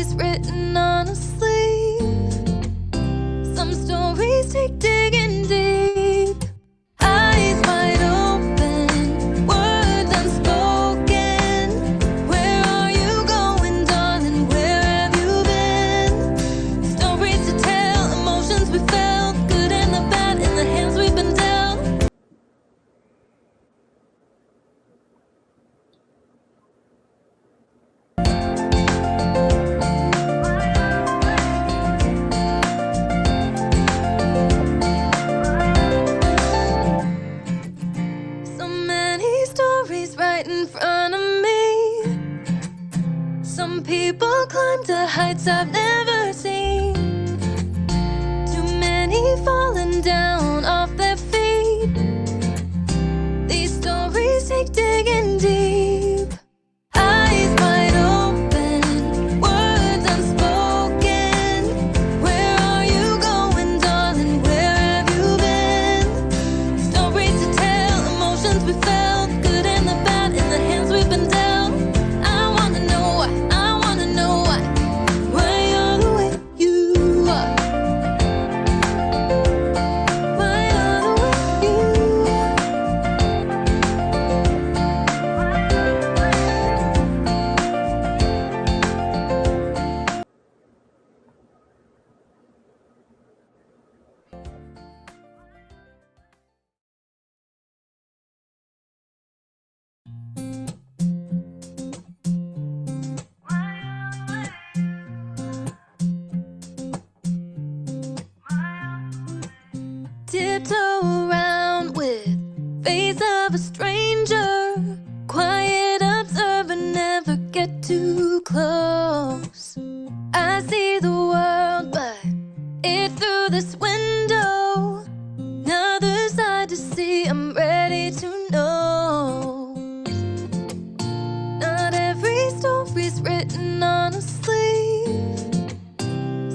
stories written on a sleeve. Some stories take digging deep. Eyes wide open, words unspoken. Where are you going, darling? Where have you been? Stories to tell, emotions we felt, good and the bad in the hands we've been dealt. Right in front of me. Some people climb to heights I've never seen. Too many falling down off their feet. These stories take digging deep. Eyes wide open, words unspoken. Where are you going, darling? Where have you been? Stories to tell, emotions we felt, good and the bad in the hands we've been dealt. I wanna know why, I wanna know why you're the way you are. Why you're the way you are. Tiptoe around with face of a stranger. Quiet observer, never get too close. I see the world, but it's through this window. Another side to see, I'm ready to know. Not every story's written on a sleeve.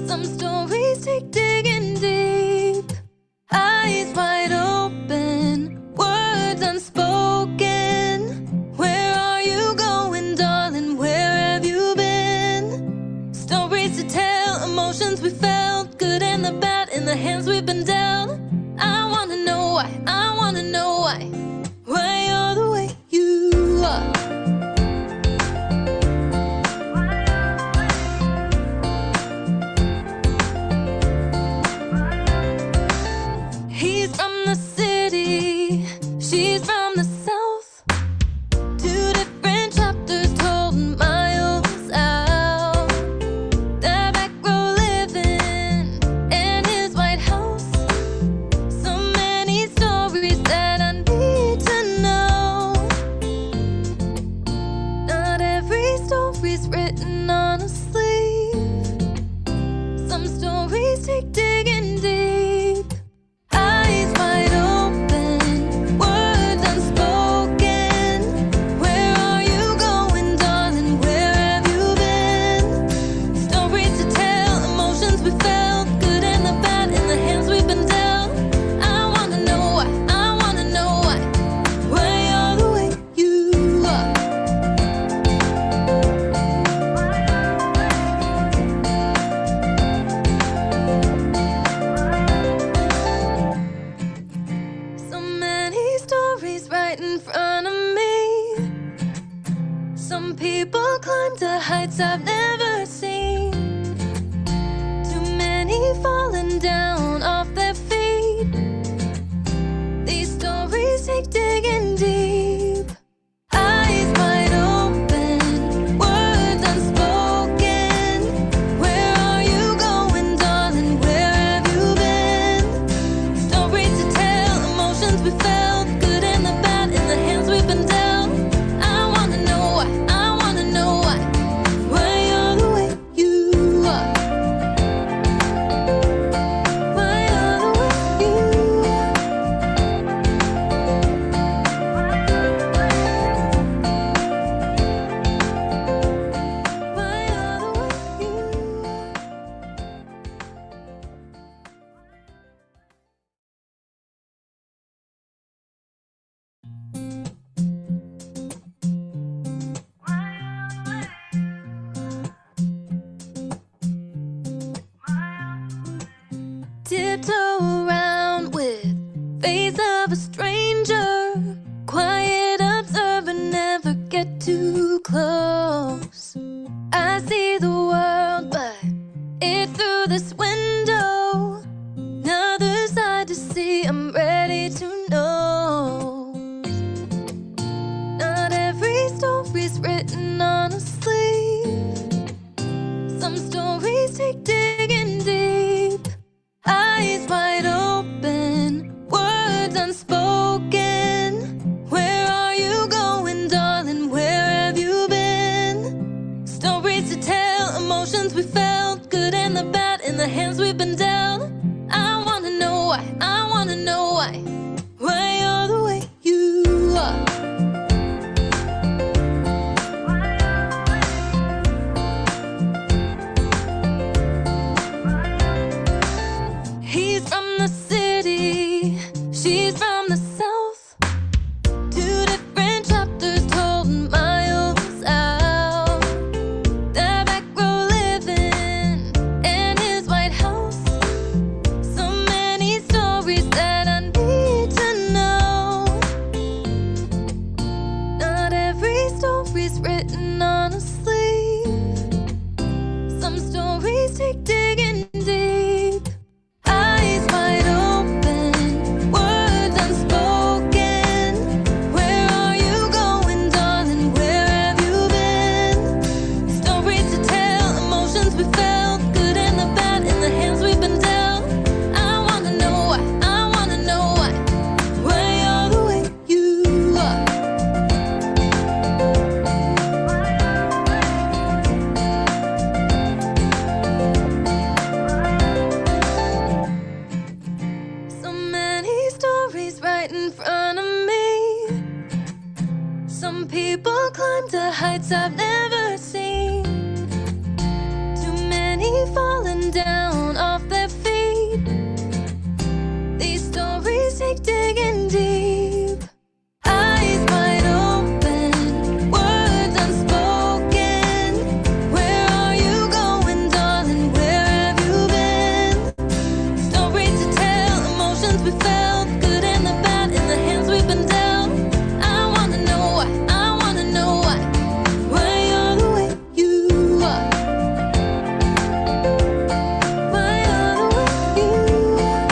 Some stories take digging deep. Eyes wide open, words unspoken. Where are you going, darling? Where have you been? Stories to tell, emotions we felt, good and the bad in the hands we've been dealt. I wanna know why, I wanna know why you're the way you are. He's from the city, she's from the south. Two different chapters told miles out. The back row living in his White House. So many stories that I need to know. Not every story's written on a sleeve. Some stories take digging deep. Eyes wide open, words unspoken. Where are you going, darling? Where have you been? Stories to tell, emotions we felt, good and the bad in the hands we've been dealt. I wanna know why, I wanna know why you're the way you are. So many stories right in front of me. Some people climb to heights I've never seen. Too many falling down off their feet. These stories take digging deep. Eyes wide open, words unspoken. Where are you going, darling? Where have you been? Stories to tell, emotions we felt, good and the bad in the hands we've been dealt. I wanna know why, I wanna know why you're the way you are. Why you're the Tiptoe around with face of a stranger. Quiet observer, never get too close. I see the world, but it's through this window. Another side to see, I'm ready to know. Not every story's written on a sleeve. Some stories take digging deep. Eyes wide open, words unspoken. Where are you going, darling? Where have you been? Stories to tell, emotions we felt, good and the bad in the hands we've been dealt. I wanna know why, I wanna know why you're the way you are. He's from the city, she's from the south. Two different chapters told miles out. The back row living in his White House. So many stories that I need to know. Not every story's written on a sleeve. Some stories take digging deep. Eyes wide open, words unspoken. Where are you going, darling? Where have you been? Stories to tell, emotions we felt, good and the bad in the hands we've been dealt. I wanna know why, I wanna know why you're the way you are. So many stories right in front of me. Some people climb to heights I've never seen. Too many falling down off their feet. These stories take digging deep. Eyes wide open, words unspoken. Where are you going, darling? Where have you been? Stories to tell, emotions we felt, good and the bad in the hands we've been dealt. I wanna know why, I wanna know why you're the way you are. Why you're the way you are.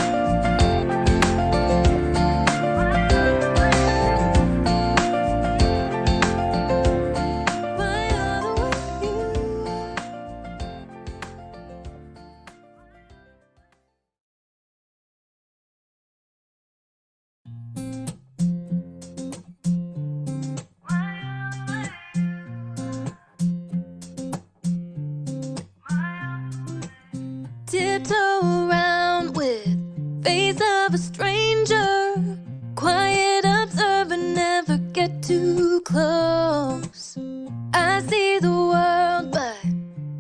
Why you're the way you are. Tiptoe around with face of a stranger. Quiet observer, never get too close. I see the world, but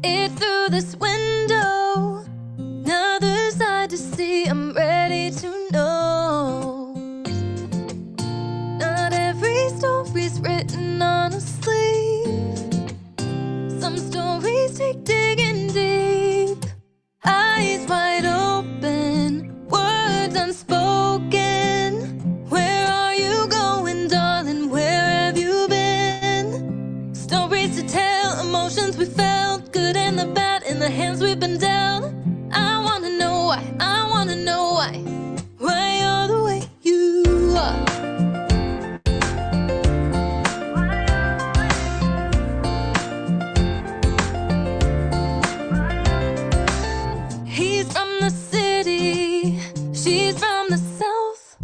it's through this window. Another side to see, I'm ready to know. Not every story's written on a sleeve. Some stories take digging deep. Eyes wide open, words unspoken. Where are you going, darling? Where have you been? Stories to tell, emotions we felt, good and the bad in the hands we've been dealt. I wanna know why, I wanna know why you're the way you are. He's from the city, she's from the south.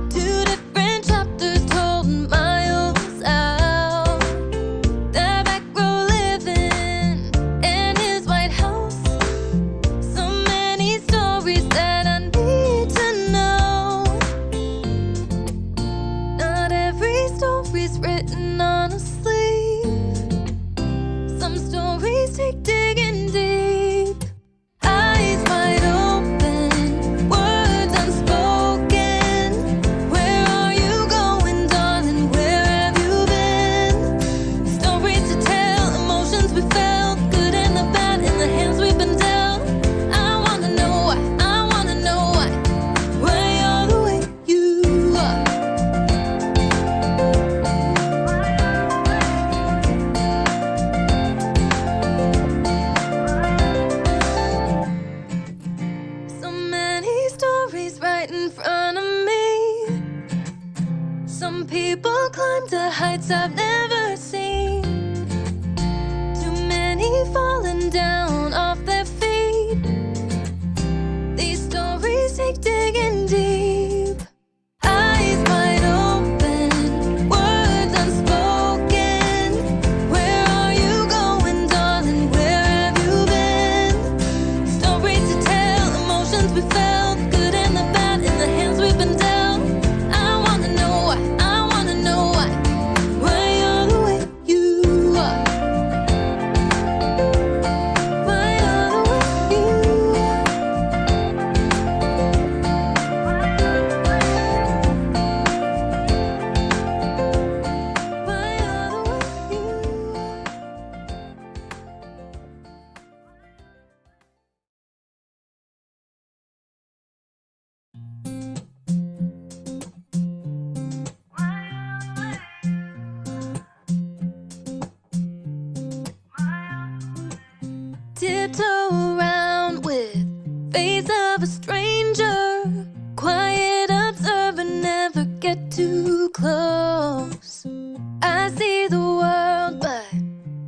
Two different chapters told miles out. The back row living in his White House. So many stories that I need to know. Not every story's written on a sleeve. Some stories take digging deep. Eyes wide open, words unspoken. Where are you going, darling? Where have you been? Stories to tell, emotions we felt, good and the bad in the hands we've been dealt. I wanna know why, I wanna heights I've never seen. Too many falling down off their feet. These stories take digging deep. Eyes wide open, words unspoken. Where are you going, darling? Where have you been? Stories to tell, emotions we felt, good and the bad in the hands we've been dealt. I wanna know why, I wanna know why you're the way you are. Why you're the way you are. Why you're the way you are. Tiptoe around with face of a stranger. Quiet observer, never get too close. I see the world, but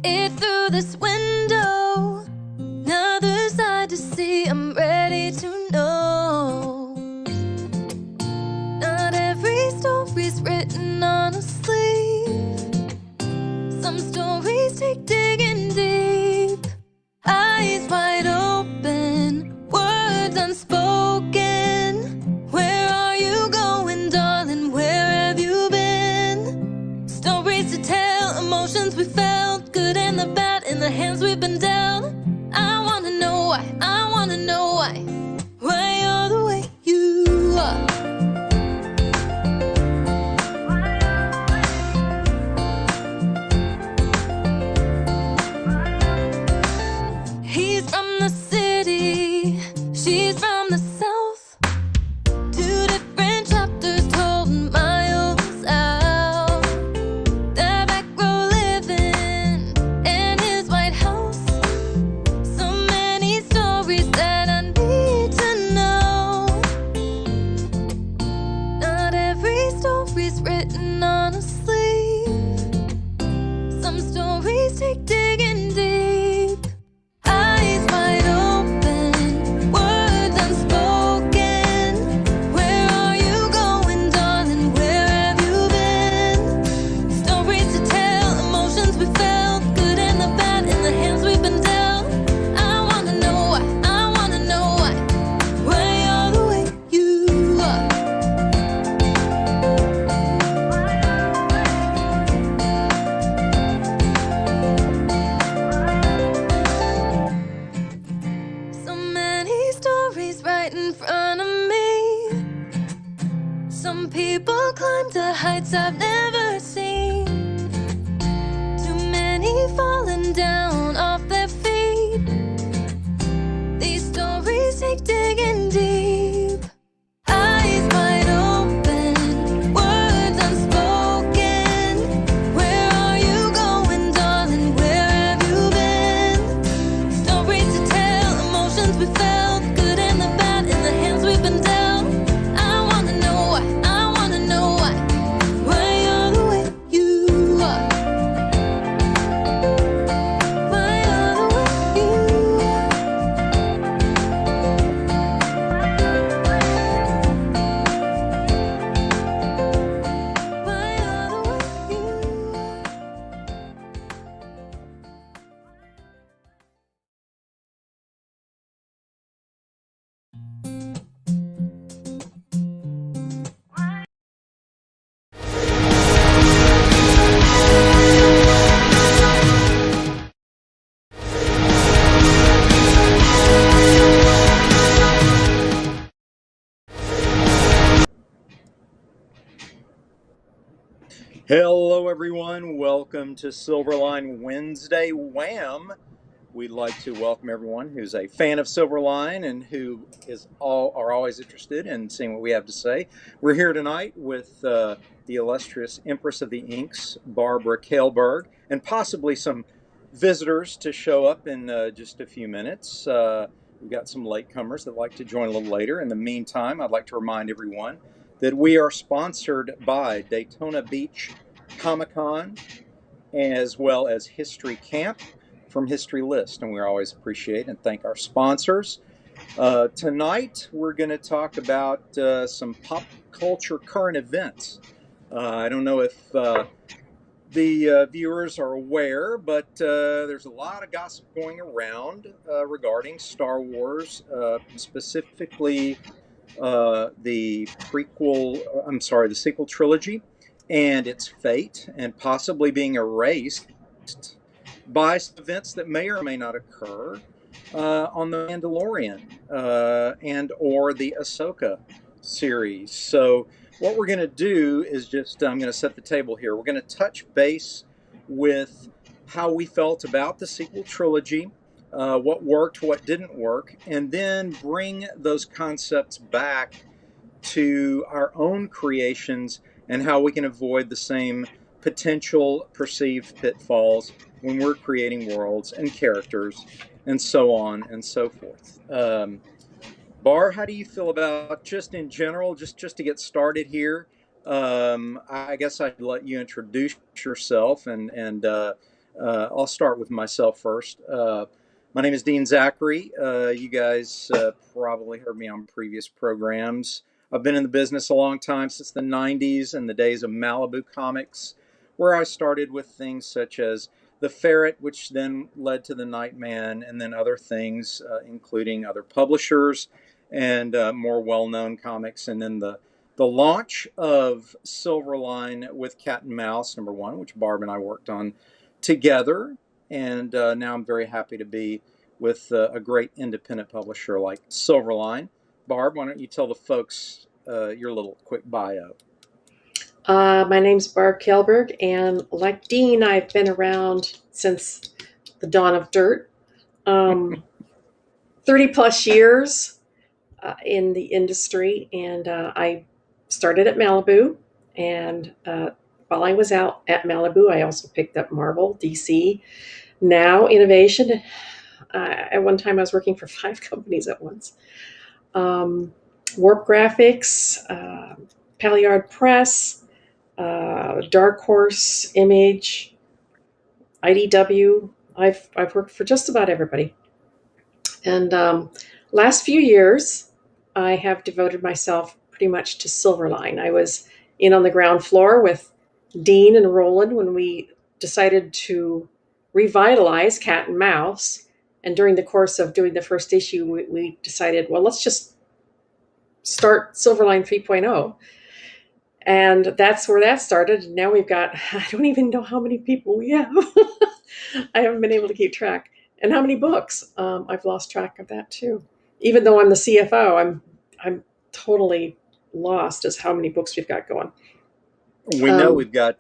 it's through this window. Another side to see, I'm ready to know. Not every story's written on a sleeve. Some stories take digging deep. Eyes wide open, words unspoken. Where are you going, darling? Where have you been? Stories to tell, emotions we felt, good and the bad in the hands we've been dealt. I wanna know why, I wanna know why you're the way you are. He's from the city, she's from the south. Two different chapters told miles out. The back row living in his White House. So many stories that I need to know. Not every story's written on a sleeve. Some stories take digging deep. Eyes wide open, words unspoken. Where are you going, darling? Where have you been? Stories to tell, emotions we felt, good and the bad in the hands we've been dealt. I wanna know why, I wanna know why you're the way you are. So many stories right in front of me. Some people climb to heights I've never seen. Too many falling down off their feet. These stories take digging deep. Eyes wide open, words unspoken. Where are you going, darling? Where have you been? Stories to tell, emotions we felt, good and the bad in the hands we've been dealt. I wanna know why, I wanna know why you're the way you are. Why you're the way you are. Why you're the way you are. Hello, everyone. Welcome to Silverline Wednesday WHAM. We'd like to welcome everyone who's a fan of Silverline and who are always interested in seeing what we have to say. We're here tonight with the illustrious Empress of the Inks, Barbara Kailberg, and possibly some visitors to show up in just a few minutes. We've got some latecomers that like to join a little later. In the meantime, I'd like to remind everyone that we are sponsored by Daytona Beach Comic-Con, as well as History Camp from History List. And we always appreciate and thank our sponsors. Tonight, we're going to talk about some pop culture current events. I don't know if the viewers are aware, but there's a lot of gossip going around regarding Star Wars, specifically the sequel trilogy and its fate, and possibly being erased by some events that may or may not occur on the Mandalorian and or the Ahsoka series. So what we're going to do is I'm going to set the table here. We're going to touch base with how we felt about the sequel trilogy, what worked, what didn't work, and then bring those concepts back to our own creations and how we can avoid the same potential perceived pitfalls when we're creating worlds and characters and so on and so forth. Bar, how do you feel about just in general, just to get started here? I guess I'd let you introduce yourself, and I'll start with myself first. My name is Dean Zachary. You guys probably heard me on previous programs. I've been in the business a long time, since the 90s and the days of Malibu Comics, where I started with things such as The Ferret, which then led to The Nightman, and then other things, including other publishers and more well-known comics. And then the launch of Silverline with Cat and Mouse #1, which Barb and I worked on together. And now I'm very happy to be with a great independent publisher like Silverline. Barb, why don't you tell the folks your little quick bio? My name's Barb Kelberg, and like Dean, I've been around since the dawn of dirt. 30 plus years in the industry, and I started at Malibu. And while I was out at Malibu, I also picked up Marvel, DC, Now Innovation. At one time, I was working for 5 companies at once. Warp Graphics, Palyard Press, Dark Horse, Image, IDW. I've worked for just about everybody. And last few years, I have devoted myself pretty much to Silverline. I was in on the ground floor with Dean and Roland when we decided to revitalize Cat and Mouse. And during the course of doing the first issue, we decided, well, let's just start Silverline 3.0. And that's where that started. And now we've got, I don't even know how many people we have. I haven't been able to keep track. And how many books? I've lost track of that too. Even though I'm the CFO, I'm totally lost as how many books we've got going. We know we've got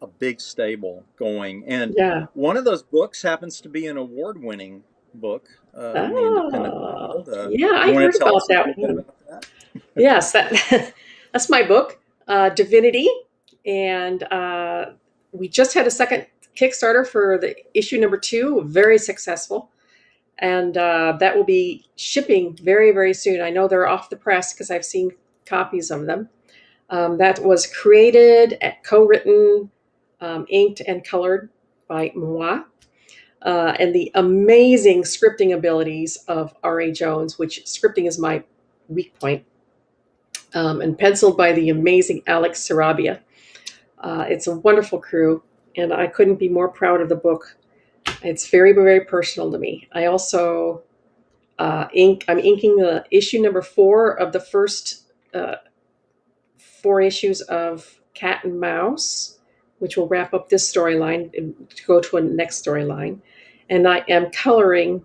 a big stable going. And Yeah. one of those books happens to be an award-winning book in the independent world. Yeah, I you want heard to tell about us a that little bit one. about that? Yes, that's my book, Divinity. And we just had a second Kickstarter for the issue #2, very successful. And that will be shipping very, very soon. I know they're off the press because I've seen copies of them. That was created, co-written, inked, and colored by moi. And the amazing scripting abilities of R.A. Jones, which scripting is my weak point, and penciled by the amazing Alex Sarabia. It's a wonderful crew, and I couldn't be more proud of the book. It's very, very personal to me. I also I'm inking the issue #4 of the first 4 issues of Cat and Mouse, which will wrap up this storyline and go to a next storyline. And I am coloring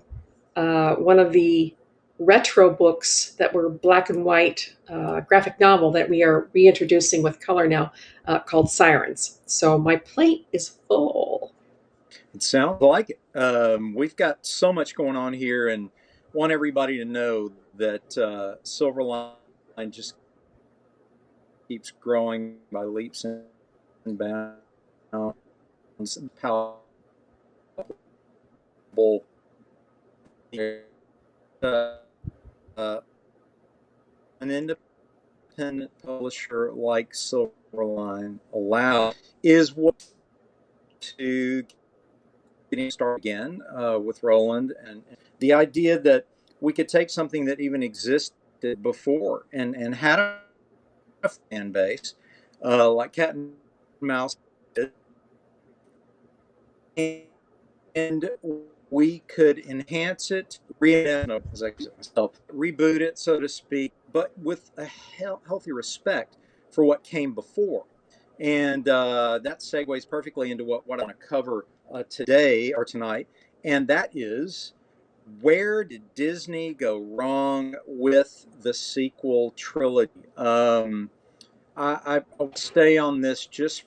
one of the retro books that were black and white graphic novel that we are reintroducing with color now, called Sirens. So my plate is full. It sounds like it. We've got so much going on here, and want everybody to know that Silverline just keeps growing by leaps and bounds. Palatable. An independent publisher like Silverline Silverline allow is what to getting started again with Roland and the idea that we could take something that even existed before and had a fan base like Cat and Mouse did, and we could enhance it, reboot it, so to speak, but with a healthy respect for what came before. And that segues perfectly into what I want to cover today or tonight, and that is where did Disney go wrong with the sequel trilogy? I'll stay on this just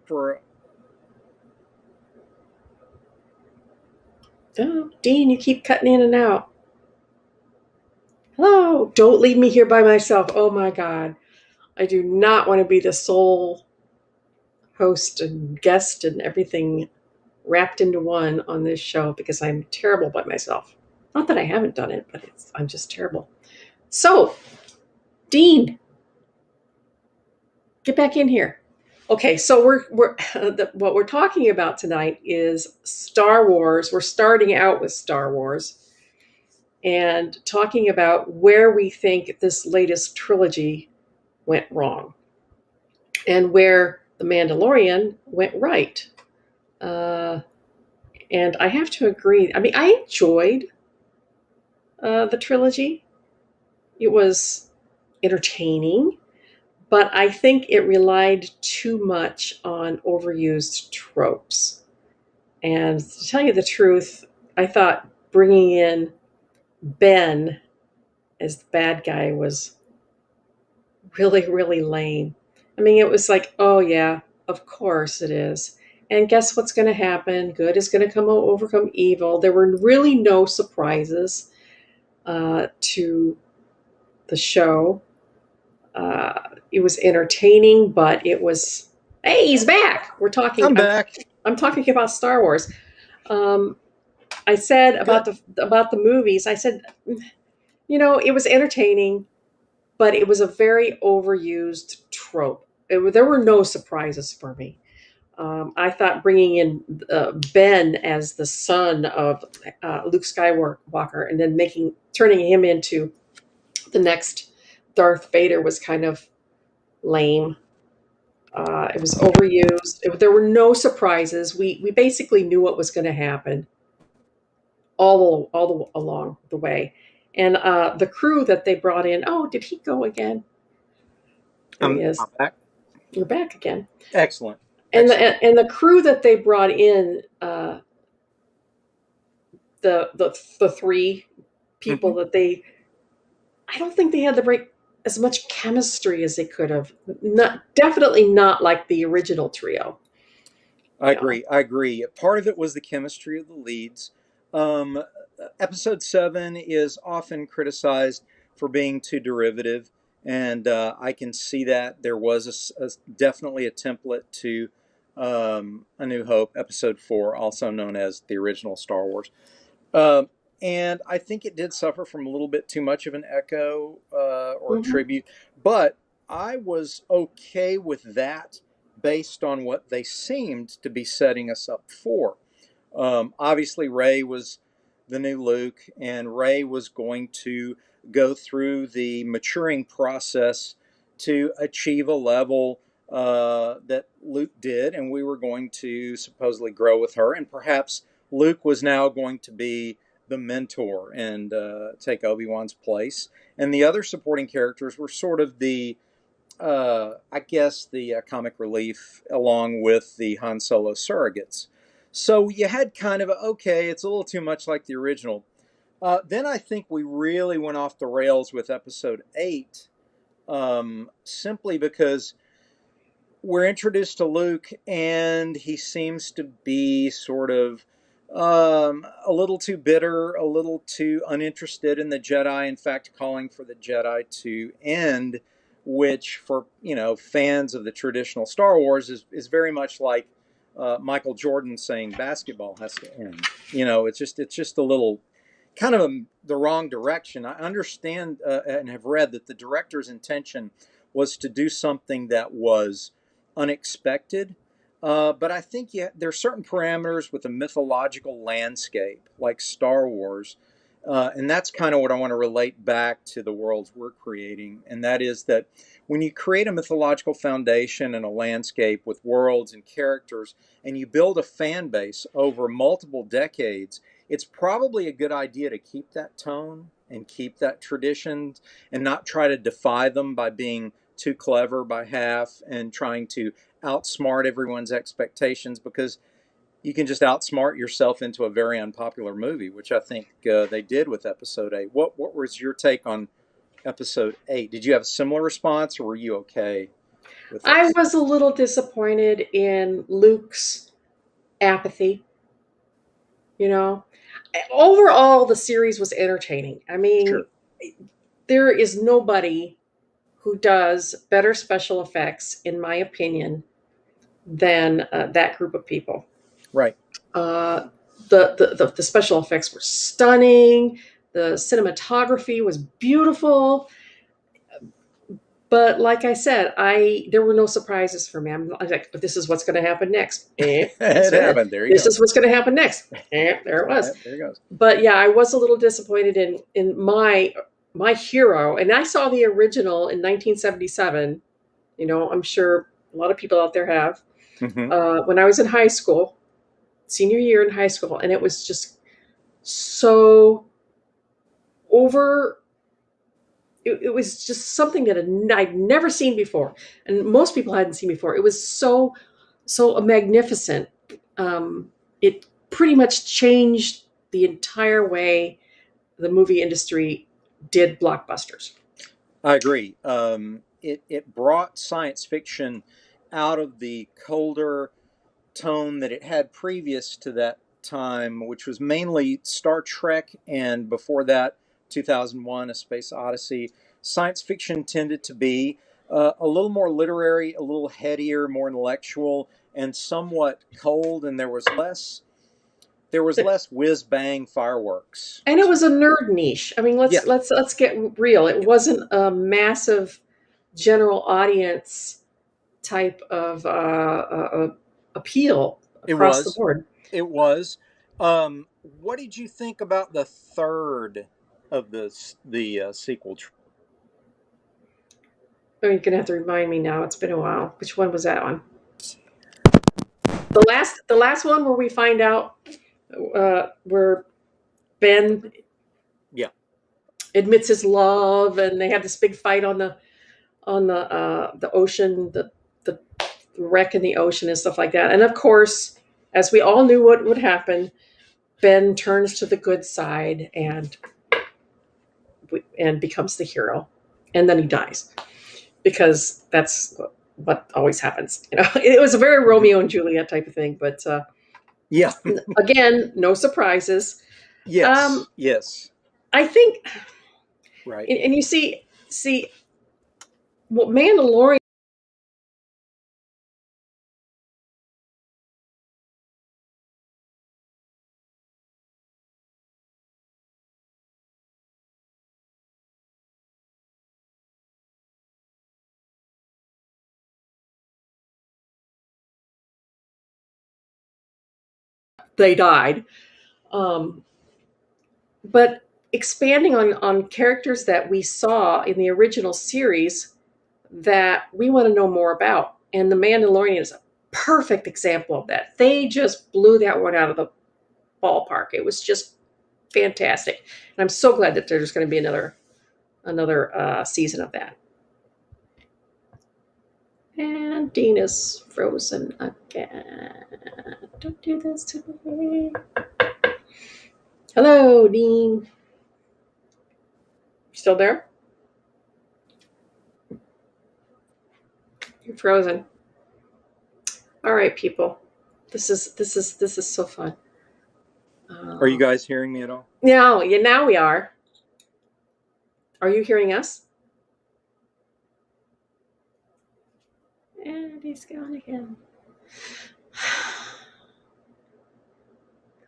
for. Oh, Dean, you keep cutting in and out. Hello, don't leave me here by myself. Oh my God. I do not want to be the sole host and guest and everything wrapped into one on this show because I'm terrible by myself. Not that I haven't done it, but I'm just terrible. So, Dean, get back in here. Okay, so what we're talking about tonight is Star Wars. We're starting out with Star Wars and talking about where we think this latest trilogy went wrong and where The Mandalorian went right. Uh, and I have to agree. I mean, I enjoyed the trilogy. It was entertaining, but I think it relied too much on overused tropes. And to tell you the truth, I thought bringing in Ben as the bad guy was really, really lame. I mean, it was like, oh, yeah, of course it is. And guess what's going to happen? Good is going to overcome evil. There were really no surprises to the show. It was entertaining, but it was, hey, he's back. I'm back. I'm talking about Star Wars. I said about Good. the movies. I said, it was entertaining, but it was a very overused trope. There were no surprises for me. I thought bringing in Ben as the son of Luke Skywalker and then turning him into the next Darth Vader was kind of lame. It was overused. There were no surprises. We basically knew what was going to happen along the way. And the crew that they brought in. Oh, did he go again? There he is. I'm back. You're back again. Excellent. And Excellent. the crew that they brought in, the three people that I don't think they had as much chemistry as they could have. Definitely not like the original trio. I agree. I agree. Part of it was the chemistry of the leads. Um, Episode 7 is often criticized for being too derivative, and I can see that. There was definitely a template to A New Hope, Episode 4, also known as the original Star Wars. Um, and I think it did suffer from a little bit too much of an echo or tribute, but I was okay with that based on what they seemed to be setting us up for. Obviously, Rey was the new Luke, and Rey was going to go through the maturing process to achieve a level that Luke did, and we were going to supposedly grow with her, and perhaps Luke was now going to be the mentor and take Obi-Wan's place. And the other supporting characters were sort of I guess, the comic relief along with the Han Solo surrogates. So you had kind of, okay, it's a little too much like the original. Then I think we really went off the rails with Episode 8, simply because we're introduced to Luke, and he seems to be sort of a little too bitter, a little too uninterested in the Jedi. In fact, calling for the Jedi to end, which for fans of the traditional Star Wars is very much like Michael Jordan saying basketball has to end. It's just a little the wrong direction. I understand and have read that the director's intention was to do something that was unexpected. But I think there are certain parameters with a mythological landscape like Star Wars. And that's kind of what I want to relate back to the worlds we're creating. And that is that when you create a mythological foundation and a landscape with worlds and characters, and you build a fan base over multiple decades, it's probably a good idea to keep that tone and keep that tradition and not try to defy them by being too clever by half and trying to outsmart everyone's expectations, because you can just outsmart yourself into a very unpopular movie, which I think they did with episode 8. What was your take on episode 8? Did you have a similar response, or were you okay with I episode? was a little disappointed in Luke's apathy. You know, overall, the series was entertaining. I mean, Sure. there is nobody who does better special effects, in my opinion, than that group of people. Right. Uh, the special effects were stunning. The cinematography was beautiful. But like I said, there were no surprises for me. I'm like, this is what's going to happen next. It happened. There you This go. is what's going to happen next. There it was. There it goes. But yeah, I was a little disappointed in my hero, and I saw the original in 1977. You know, I'm sure a lot of people out there have. Mm-hmm. When I was in high school, senior year in high school, and it was just so over. It was just something that I'd never seen before, and most people hadn't seen before. It was so magnificent. It pretty much changed the entire way the movie industry did blockbusters. I agree. It brought science fiction out of the colder tone that it had previous to that time, which was mainly Star Trek, and before that, 2001: A Space Odyssey. Science fiction tended to be a little more literary, a little headier, more intellectual, and somewhat cold, and there was less whiz bang fireworks. And it was a nerd niche. I mean, Yeah, let's get real. It wasn't a massive general audience type of appeal it across the was. board. It was. What did you think about the third of the sequel? Oh, you're gonna have to remind me now. It's been a while. Which one was that one? The last one where we find out where Ben Yeah, admits his love, and they have this big fight on the ocean, the wreck in the ocean and stuff like that. And of course, as we all knew what would happen, Ben turns to the good side and becomes the hero, and then he dies because that's what always happens. You know, it was a very mhm. Romeo and Juliet type of thing, but Yeah, again, no surprises. Um, yes, yes, I think, right. and you see what Mandalorian. They died. Um, but expanding on characters that we saw in the original series that we want to know more about. And The Mandalorian is a perfect example of that. They just blew that one out of the ballpark. It was just fantastic. And I'm so glad that there's going to be another season of that. And Dean is frozen again. Don't do this to me. Hello, Dean. Still there? You're frozen. All right, people. This is so fun. Are you guys hearing me at all? Now we are. Are you hearing us? And he's gone again.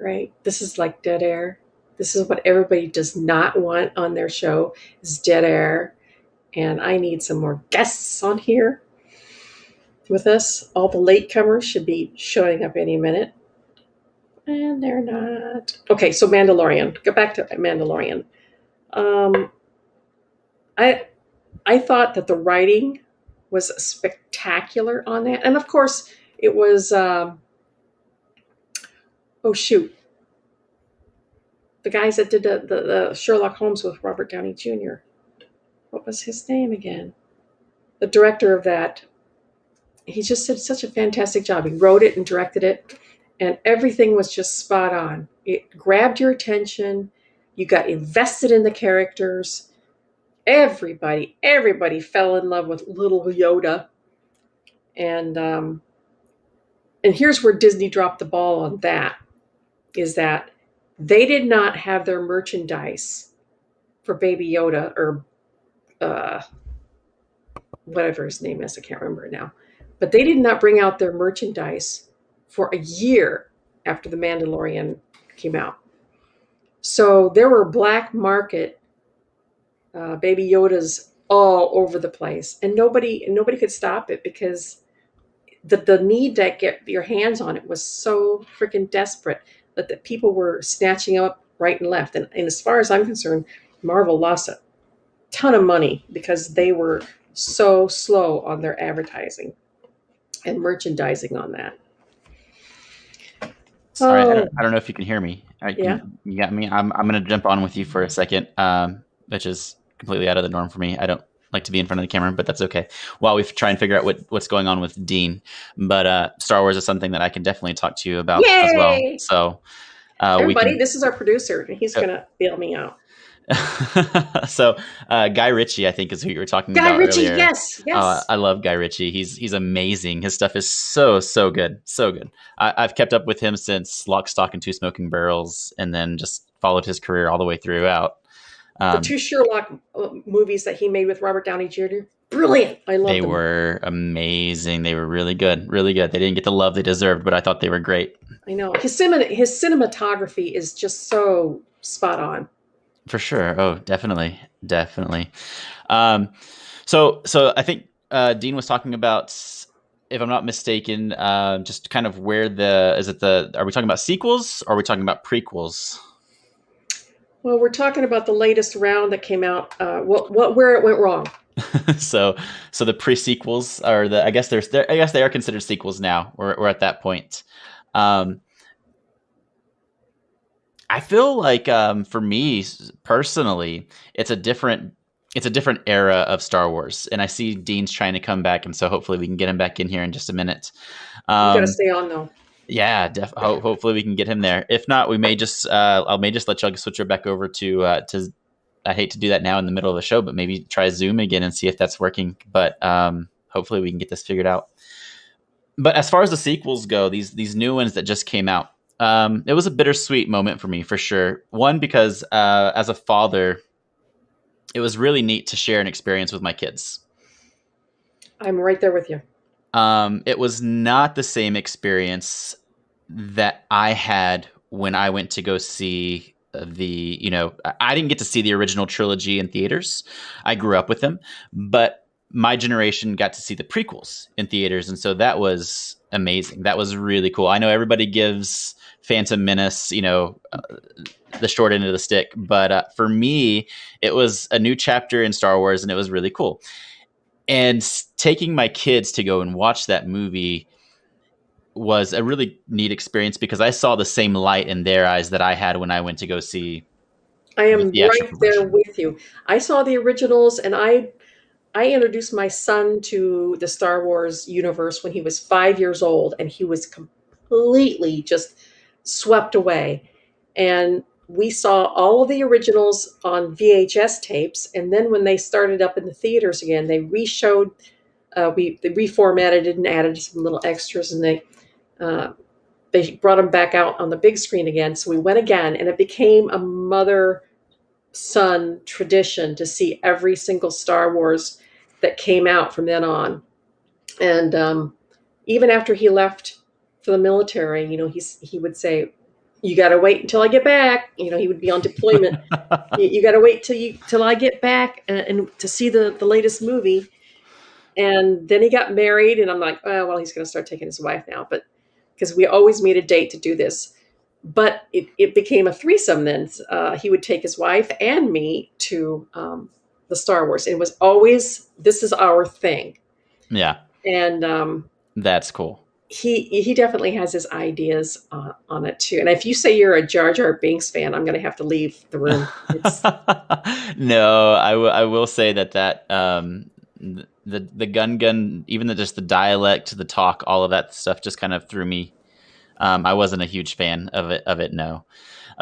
Right. This is like dead air. This is what everybody does not want on their show is dead air and I need some more guests on here with us. All the latecomers should be showing up any minute. And they're not. Okay, so Mandalorian. Go back to Mandalorian. I I thought that the writing was spectacular on that, and of course it was. Oh shoot, the guys that did the Sherlock Holmes with Robert Downey Jr. What was his name again? The director of that. He just did such a fantastic job. He wrote it and directed it, and everything was just spot on. It grabbed your attention. You got invested in the characters. Everybody fell in love with little Yoda, and here's where Disney dropped the ball on that. Is that they did not have their merchandise for Baby Yoda or whatever his name is. I can't remember it now. But they did not bring out their merchandise for a year after The Mandalorian came out. So there were black market Baby Yodas all over the place, and nobody could stop it because the need to get your hands on it was so freaking desperate that the people were snatching up right and left. And as far as I'm concerned, Marvel lost a ton of money because they were so slow on their advertising and merchandising on that. Sorry, Oh, I don't know if you can hear me. yeah. You got me. I'm going to jump on with you for a second, which is completely out of the norm for me. I don't like to be in front of the camera, but that's okay. While we try and figure out what's going on with Dean, but Star Wars is something that I can definitely talk to you about as well. Yay! So Everybody, this is our producer, and he's going to bail me out. So Guy Ritchie, I think, is who you were talking Guy about Ritchie, earlier. yes. I love Guy Ritchie. He's amazing. His stuff is so good, so good. I've kept up with him since Lock, Stock, and Two Smoking Barrels, and then just followed his career all the way throughout. The two Sherlock movies that he made with Robert Downey Jr., brilliant. I love them. They were amazing. They were really good, really good. They didn't get the love they deserved, but I thought they were great. I know. His cinematography is just so spot on. For sure. Oh, definitely. So I think Dean was talking about, if I'm not mistaken, just kind of where are we talking about sequels or are we talking about prequels? Well, we're talking about the latest round that came out. Where it went wrong. So the pre-sequels are I guess they are considered sequels now. We're at that point. I feel like for me personally, it's a different era of Star Wars, and I see Dean's trying to come back, and so hopefully we can get him back in here in just a minute. You got to stay on though. Yeah, hopefully we can get him there. If not, we may just I may just let y'all switch her back over to. I hate to do that now in the middle of the show, but maybe try Zoom again and see if that's working. But hopefully we can get this figured out. But as far as the sequels go, these new ones that just came out. It was a bittersweet moment for me, for sure. One, because as a father, it was really neat to share an experience with my kids. I'm right there with you. It was not the same experience that I had when I went to go see I didn't get to see the original trilogy in theaters. I grew up with them, but my generation got to see the prequels in theaters. And so that was amazing. That was really cool. I know everybody gives Phantom Menace, the short end of the stick. But for me, it was a new chapter in Star Wars, and it was really cool. And taking my kids to go and watch that movie was a really neat experience because I saw the same light in their eyes that I had when I went to go see. I am right there with you. I saw the originals, and I introduced my son to the Star Wars universe when he was 5 years old, and he was completely just swept away. And we saw all of the originals on VHS tapes, and then when they started up in the theaters again, they they reformatted it and added some little extras, and they brought them back out on the big screen again. So we went again, and it became a mother-son tradition to see every single Star Wars that came out from then on. And even after he left for the military, he would say, you got to wait until I get back. He would be on deployment. You got to wait till I get back and to see the latest movie. And then he got married, and I'm like, oh, well, he's going to start taking his wife now, but because we always made a date to do this. But it became a threesome then. He would take his wife and me to the Star Wars. It was always, this is our thing. Yeah. And that's cool. He definitely has his ideas on it too. And if you say you're a Jar Jar Binks fan, I'm going to have to leave the room. No, I will say that the gun, even just the dialect, the talk, all of that stuff just kind of threw me. I wasn't a huge fan of it. No,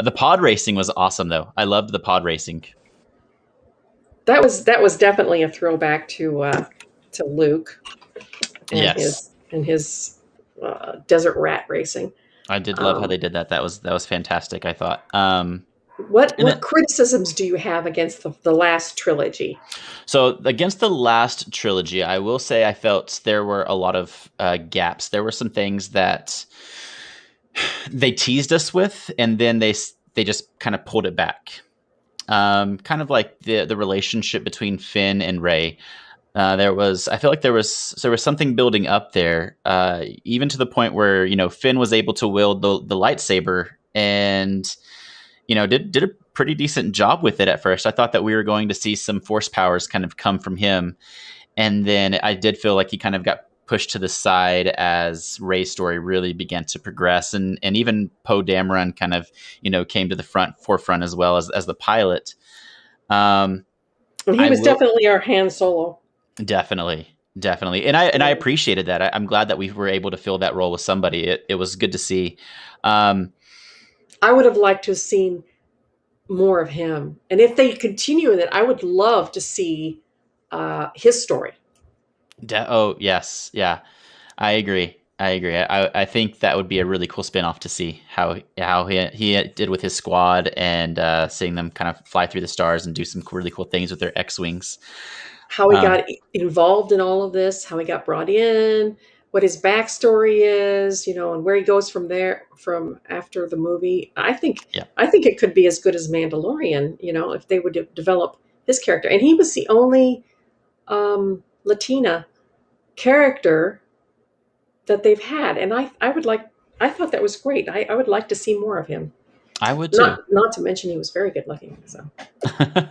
the pod racing was awesome though. I loved the pod racing. That was definitely a throwback to Luke and yes. his desert rat racing. I did love how they did that. That was fantastic, I thought. What criticisms do you have against the last trilogy? So against the last trilogy, I will say I felt there were a lot of gaps. There were some things that they teased us with, and then they just kind of pulled it back. Kind of like the relationship between Finn and Rey. I feel like there was something building up there, even to the point where, Finn was able to wield the lightsaber and, did a pretty decent job with it at first. I thought that we were going to see some force powers kind of come from him. And then I did feel like he kind of got pushed to the side as Rey's story really began to progress. And even Poe Dameron kind of, came to the forefront as well as the pilot. He was definitely our Han Solo. Definitely. And I appreciated that. I'm glad that we were able to fill that role with somebody. It was good to see. I would have liked to have seen more of him. And if they continue that, I would love to see his story. Oh, yes. Yeah, I agree. I think that would be a really cool spinoff to see how he did with his squad and seeing them kind of fly through the stars and do some really cool things with their X-Wings. How he got involved in all of this, how he got brought in, what his backstory is, and where he goes from there, from after the movie. I think it could be as good as Mandalorian, if they would develop his character. And he was the only Latina character that they've had. And I thought that was great. I would like to see more of him. I would too. Not to mention he was very good looking. So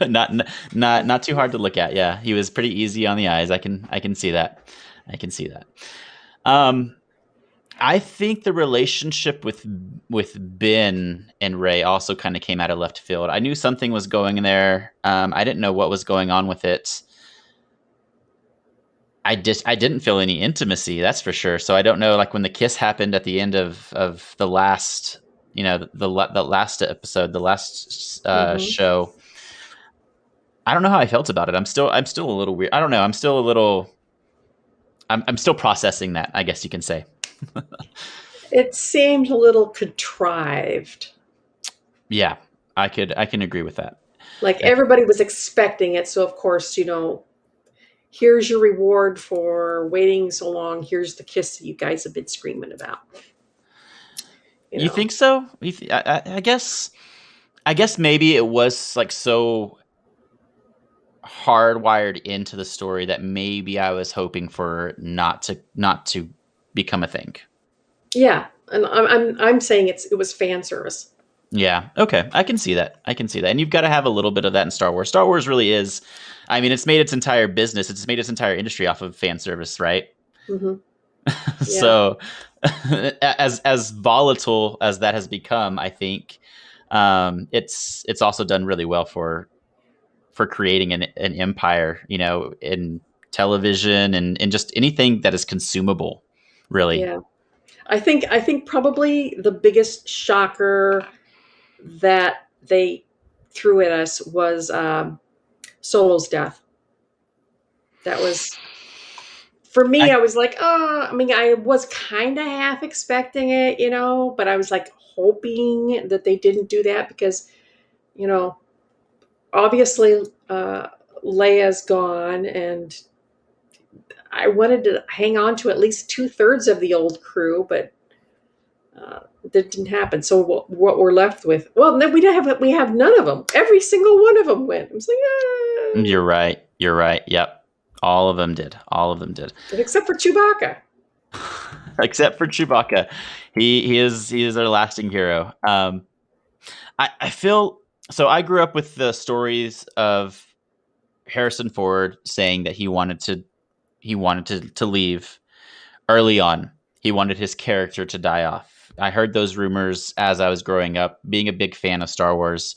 not too hard to look at. Yeah, he was pretty easy on the eyes. I can see that. I think the relationship with Ben and Rey also kind of came out of left field. I knew something was going in there. I didn't know what was going on with it. I didn't feel any intimacy, that's for sure. So I don't know, like when the kiss happened at the end of the last, the last episode, the last show. I don't know how I felt about it. I'm still a little weird. I don't know. I'm still processing that, I guess you can say. It seemed a little contrived. Yeah, I can agree with that. Like everybody was expecting it. So of course, here's your reward for waiting so long. Here's the kiss that you guys have been screaming about. You think so? I guess maybe it was like so hardwired into the story that maybe I was hoping for not to become a thing. Yeah, and I'm saying it was fan service. Yeah. Okay. I can see that. And you've got to have a little bit of that in Star Wars. Star Wars really is. I mean, it's made its entire business. It's made its entire industry off of fan service, right? Mm-hmm. Yeah. So, as volatile as that has become, I think it's also done really well for creating an empire, in television and just anything that is consumable, really. Yeah. I think probably the biggest shocker that they threw at us was Solo's death. That was, for me, I was like, I was kind of half expecting it, but I was like hoping that they didn't do that because, obviously Leia's gone and I wanted to hang on to at least 2/3 of the old crew, but That didn't happen. So what we're left with? Well, then we have none of them. Every single one of them went. I was like, You're right. You're right. Yep. All of them did. All of them did. except for Chewbacca. Except for Chewbacca. He is our lasting hero. I feel so. I grew up with the stories of Harrison Ford saying that he wanted to leave early on. He wanted his character to die off. I heard those rumors as I was growing up, being a big fan of Star Wars.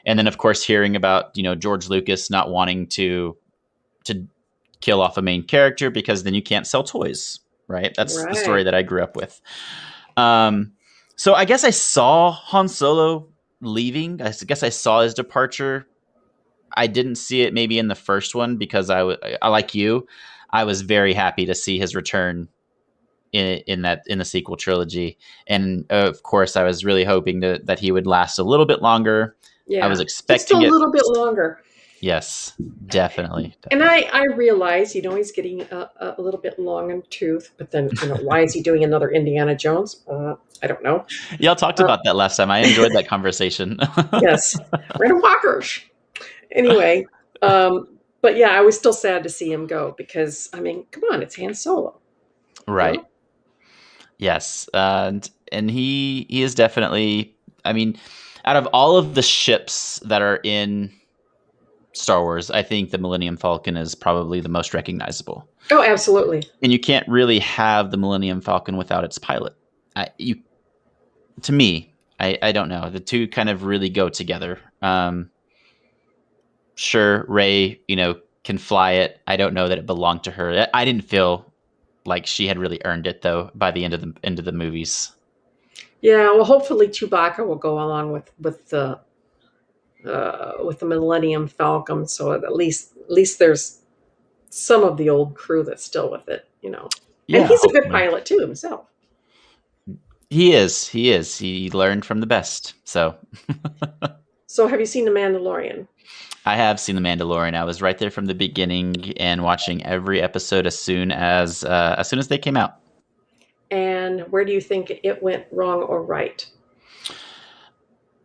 And then of course hearing about, George Lucas not wanting to kill off a main character because then you can't sell toys, right? That's the story Right. that I grew up with. So I guess I saw Han Solo leaving. I guess I saw his departure. I didn't see it maybe in the first one because I like you, I was very happy to see his return in the sequel trilogy, and of course I was really hoping that he would last a little bit longer. I was Yeah. Just a expecting it. little bit longer. Yes, definitely. And I realize, he's getting a little bit long in the tooth, but then, why is he doing another Indiana Jones? I don't know. Y'all talked about that last time. I enjoyed that conversation. Yes. Random walkers. Anyway, but yeah, I was still sad to see him go because, come on, it's Han Solo. Right. know? Yes. And he is definitely, out of all of the ships that are in Star Wars, I think the Millennium Falcon is probably the most recognizable. Oh, absolutely. And you can't really have the Millennium Falcon without its pilot. To me, I don't know. The two kind of really go together. Sure, Rey, can fly it. I don't know that it belonged to her. I didn't feel like she had really earned it though by the end of the movies. Yeah, well, hopefully Chewbacca will go along with the Millennium Falcon, so at least there's some of the old crew that's still with it. Yeah, and he's a good hopefully. pilot too himself. He is. He learned from the best. So So, have you seen The Mandalorian? I have seen The Mandalorian. I was right there from the beginning and watching every episode as soon as they came out. And where do you think it went wrong or right?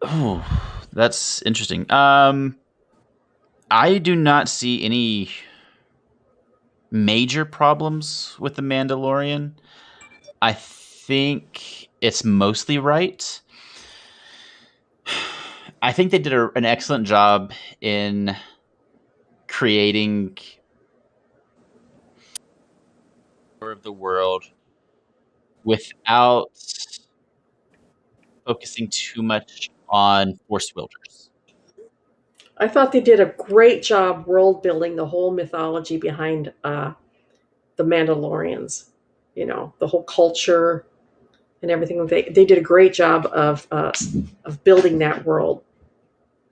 Oh, that's interesting. I do not see any major problems with The Mandalorian. I think it's mostly right. I think they did an excellent job in creating of the world without focusing too much on force wielders. I thought they did a great job world building the whole mythology behind the Mandalorians. The whole culture and everything. They did a great job of building that world.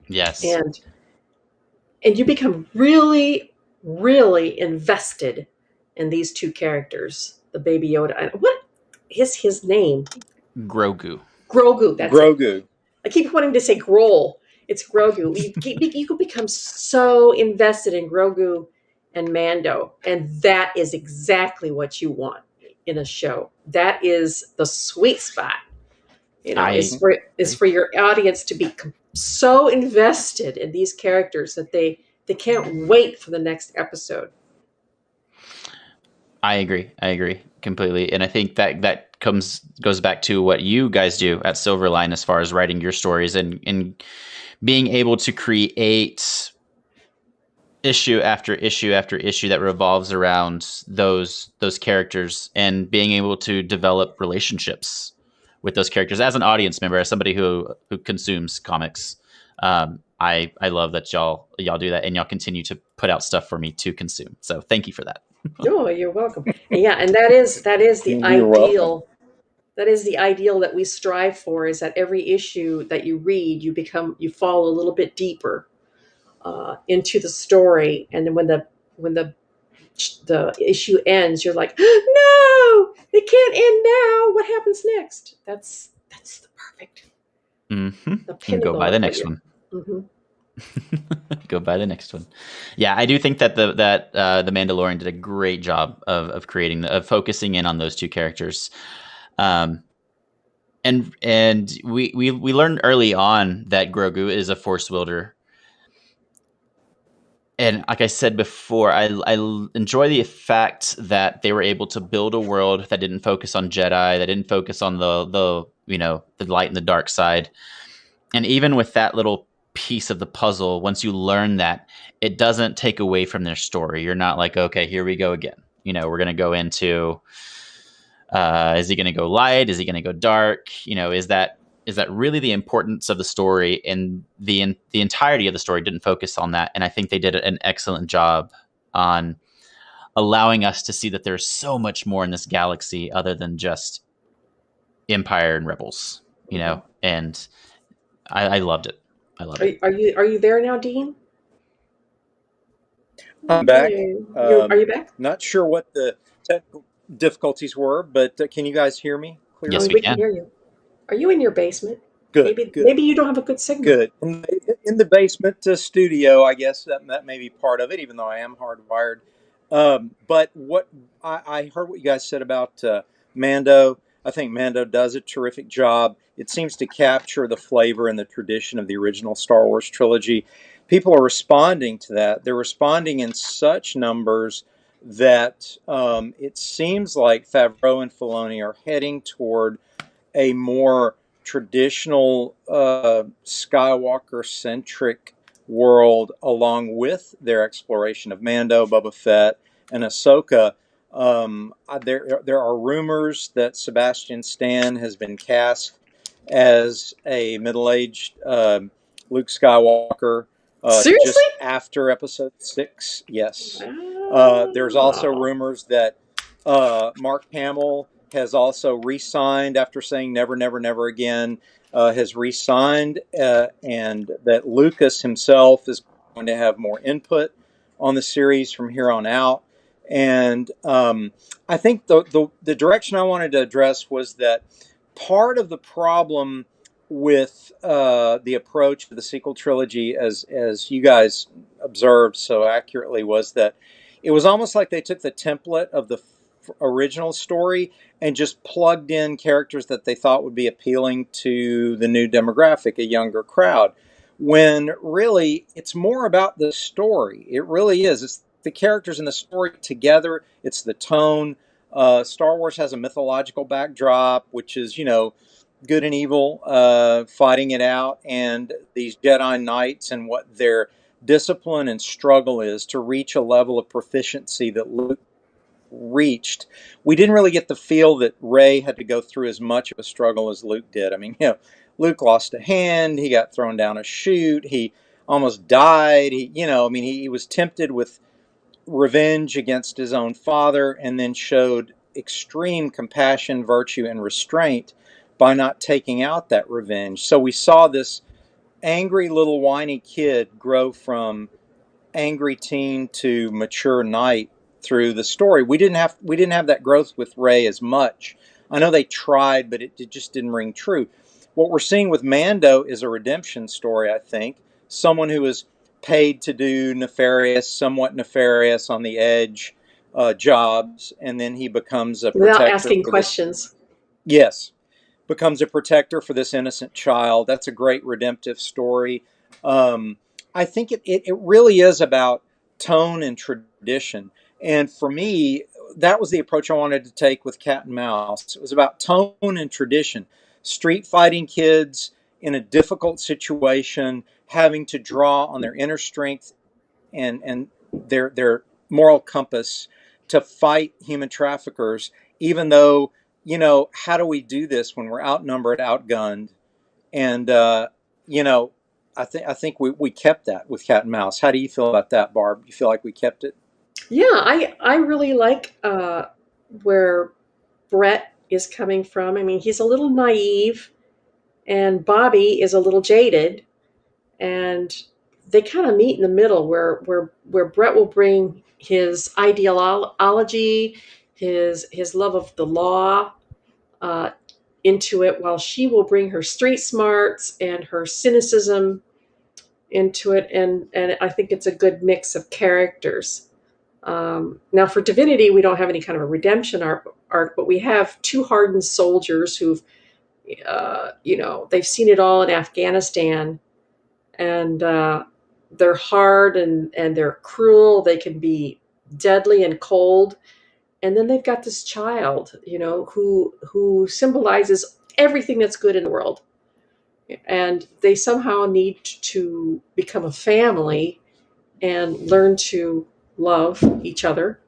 Yes. And you become really, really invested in these two characters, the Baby Yoda. What is his name? Grogu. Grogu. That's it. Grogu. I keep wanting to say Grohl. It's Grogu. You can become so invested in Grogu and Mando, and that is exactly what you want in a show. That is the sweet spot. Is for your audience to be so invested in these characters that they can't wait for the next episode. I agree completely, and I think that goes back to what you guys do at Silverline as far as writing your stories and being able to create issue after issue after issue that revolves around those characters and being able to develop relationships with those characters as an audience member, as somebody who consumes comics. I love that y'all do that, and y'all continue to put out stuff for me to consume. So thank you for that. Oh, you're welcome. Yeah, and that is the You're ideal. welcome. That is the ideal that we strive for. Is that every issue that you read, you fall a little bit deeper into the story, and then when the issue ends, you're like, no, it can't end now. What happens next? That's the perfect. Mm-hmm. The And go buy the next one. Mm-hmm. Go buy the next one. Yeah, I do think that the Mandalorian did a great job of focusing in on those two characters. and we learned early on that Grogu is a Force wielder. And like I said before, I enjoy the fact that they were able to build a world that didn't focus on Jedi, that didn't focus on the light and the dark side. And even with that little piece of the puzzle, once you learn that, it doesn't take away from their story. You're not like, okay, here we go again. We're going to go into, is he going to go light? Is he going to go dark? Is that really the importance of the story? And the entirety of the story didn't focus on that. And I think they did an excellent job on allowing us to see that there's so much more in this galaxy other than just Empire and Rebels, and I loved it. I loved it. Are you there now, Dean? I'm back. Are you back? Not sure what the technical difficulties were, but can you guys hear me clearly? Yes, we can hear you. Are you in your basement? Good. Maybe you don't have a good signal. Good. In the basement studio, I guess that may be part of it, even though I am hardwired. But what I heard what you guys said about Mando. I think Mando does a terrific job. It seems to capture the flavor and the tradition of the original Star Wars trilogy. People are responding to that. They're responding in such numbers that it seems like Favreau and Filoni are heading toward a more traditional Skywalker-centric world, along with their exploration of Mando, Boba Fett, and Ahsoka. There are rumors that Sebastian Stan has been cast as a middle-aged Luke Skywalker. Seriously? Just after Episode 6, yes. There's also rumors that Mark Hamill has also re-signed after saying never, never, never again, has re-signed, and that Lucas himself is going to have more input on the series from here on out. And I think the direction I wanted to address was that part of the problem with the approach to the sequel trilogy, as you guys observed so accurately, was that it was almost like they took the template of the original story and just plugged in characters that they thought would be appealing to the new demographic, a younger crowd, when really it's more about the story. It really is. It's the characters and the story together. It's the tone. Star Wars has a mythological backdrop, which is, good and evil fighting it out, and these Jedi Knights and what their discipline and struggle is to reach a level of proficiency that Luke reached. We didn't really get the feel that Rey had to go through as much of a struggle as Luke did. I mean, Luke lost a hand, he got thrown down a chute, he almost died. He was tempted with revenge against his own father, and then showed extreme compassion, virtue, and restraint by not taking out that revenge. So we saw this angry little whiny kid grow from angry teen to mature knight through the story. We didn't have that growth with Rey as much. I know they tried, but it just didn't ring true. What we're seeing with Mando is a redemption story, I think. Someone who is paid to do nefarious, somewhat nefarious, on the edge jobs, and then he becomes a protector. Without asking questions. Yes. Becomes a protector for this innocent child. That's a great redemptive story. I think it really is about tone and tradition. And for me, that was the approach I wanted to take with Cat and Mouse. It was about tone and tradition. Street fighting kids in a difficult situation, having to draw on their inner strength and their moral compass to fight human traffickers, even though, how do we do this when we're outnumbered, outgunned? And, I think we kept that with Cat and Mouse. How do you feel about that, Barb? You feel like we kept it? Yeah, I really like where Brett is coming from. I mean, he's a little naive, and Bobby is a little jaded, and they kind of meet in the middle, where Brett will bring his ideology, his love of the law into it, while she will bring her street smarts and her cynicism into it, and I think it's a good mix of characters. Now, for Divinity, we don't have any kind of a redemption arc, but we have two hardened soldiers who've They've seen it all in Afghanistan, and they're hard and they're cruel. They can be deadly and cold. And then they've got this child, who symbolizes everything that's good in the world. And they somehow need to become a family and learn to love each other,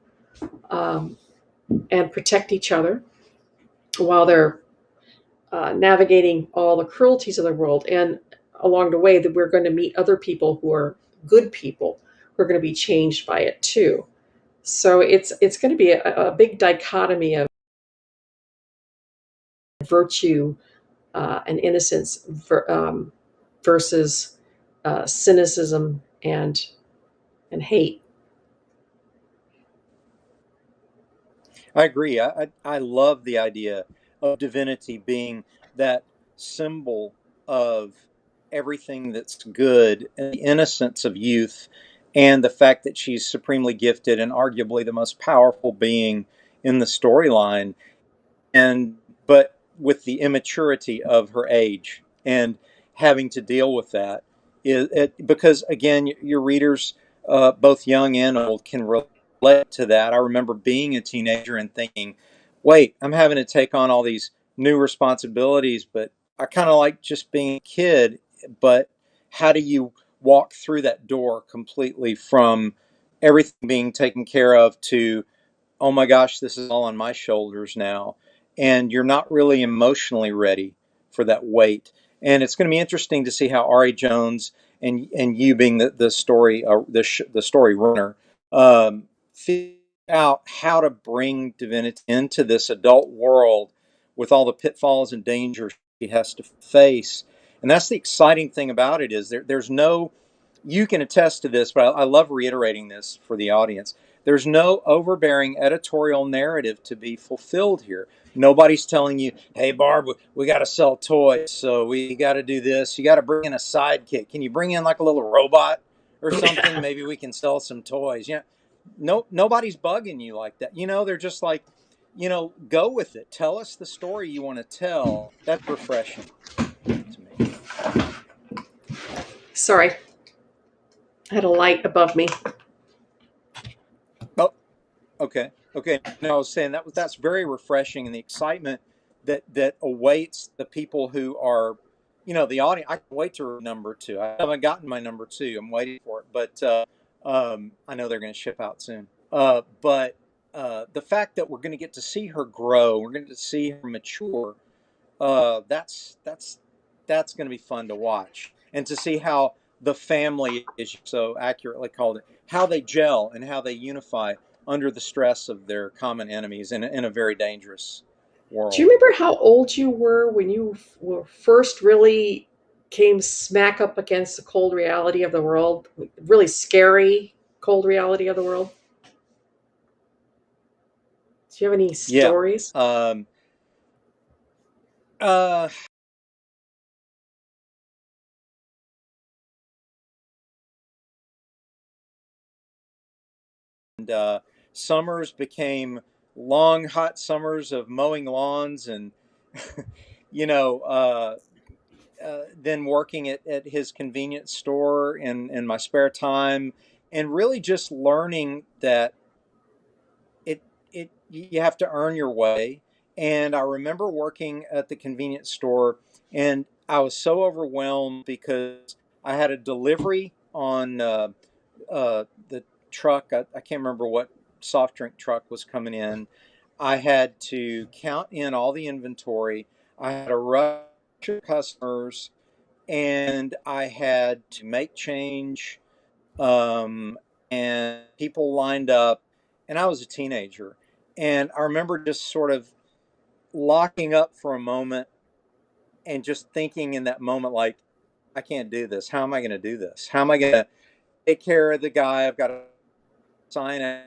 um, and protect each other while they're navigating all the cruelties of the world. And along the way, that we're going to meet other people who are good people who are going to be changed by it too. So it's going to be a big dichotomy of virtue and innocence versus cynicism and hate. I agree. I love the idea of divinity being that symbol of everything that's good and the innocence of youth and the fact that she's supremely gifted and arguably the most powerful being in the storyline, and but with the immaturity of her age and having to deal with that because again your readers, both young and old, can relate to that. I remember being a teenager and thinking, wait, I'm having to take on all these new responsibilities, but I kind of like just being a kid. But how do you walk through that door completely from everything being taken care of to, oh my gosh, this is all on my shoulders now. And you're not really emotionally ready for that weight. And it's going to be interesting to see how Ari Jones and you being the story the story runner, figure out how to bring divinity into this adult world with all the pitfalls and dangers she has to face. And that's the exciting thing about it is there's no, you can attest to this, but I love reiterating this for the audience. There's no overbearing editorial narrative to be fulfilled here. Nobody's telling you, hey, Barb, we got to sell toys, so we got to do this. You got to bring in a sidekick. Can you bring in like a little robot or something? Maybe we can sell some toys. Yeah. No, nobody's bugging you like that. They're just like, go with it. Tell us the story you want to tell. That's refreshing to me. Sorry, I had a light above me. Oh, okay. Okay. No, I was saying that's very refreshing, and the excitement that awaits the people who are, the audience. I can wait to read number two. I haven't gotten my number two. I'm waiting for it, but I know they're going to ship out soon. But the fact that we're going to get to see her grow, we're going to see her mature. That's going to be fun to watch, and to see how the family, as you so accurately called it, how they gel and how they unify under the stress of their common enemies in a very dangerous Do you world. remember how old you were when you were first really came smack up against the cold reality of the world? Really scary cold reality of the world? Do you have any Yeah. stories? Uh, and summers became long, hot summers of mowing lawns and, you know, then working at his convenience store in my spare time, and really just learning that it you have to earn your way. And I remember working at the convenience store, and I was so overwhelmed because I had a delivery on the truck. I can't remember what soft drink truck was coming in. I had to count in all the inventory. I had a rush of customers, and I had to make change, um, and people lined up, and I was a teenager, and I remember just sort of locking up for a moment and just thinking in that moment, like, I can't do this. How am I going to do this? How am I going to take care of the guy? I've got to sign a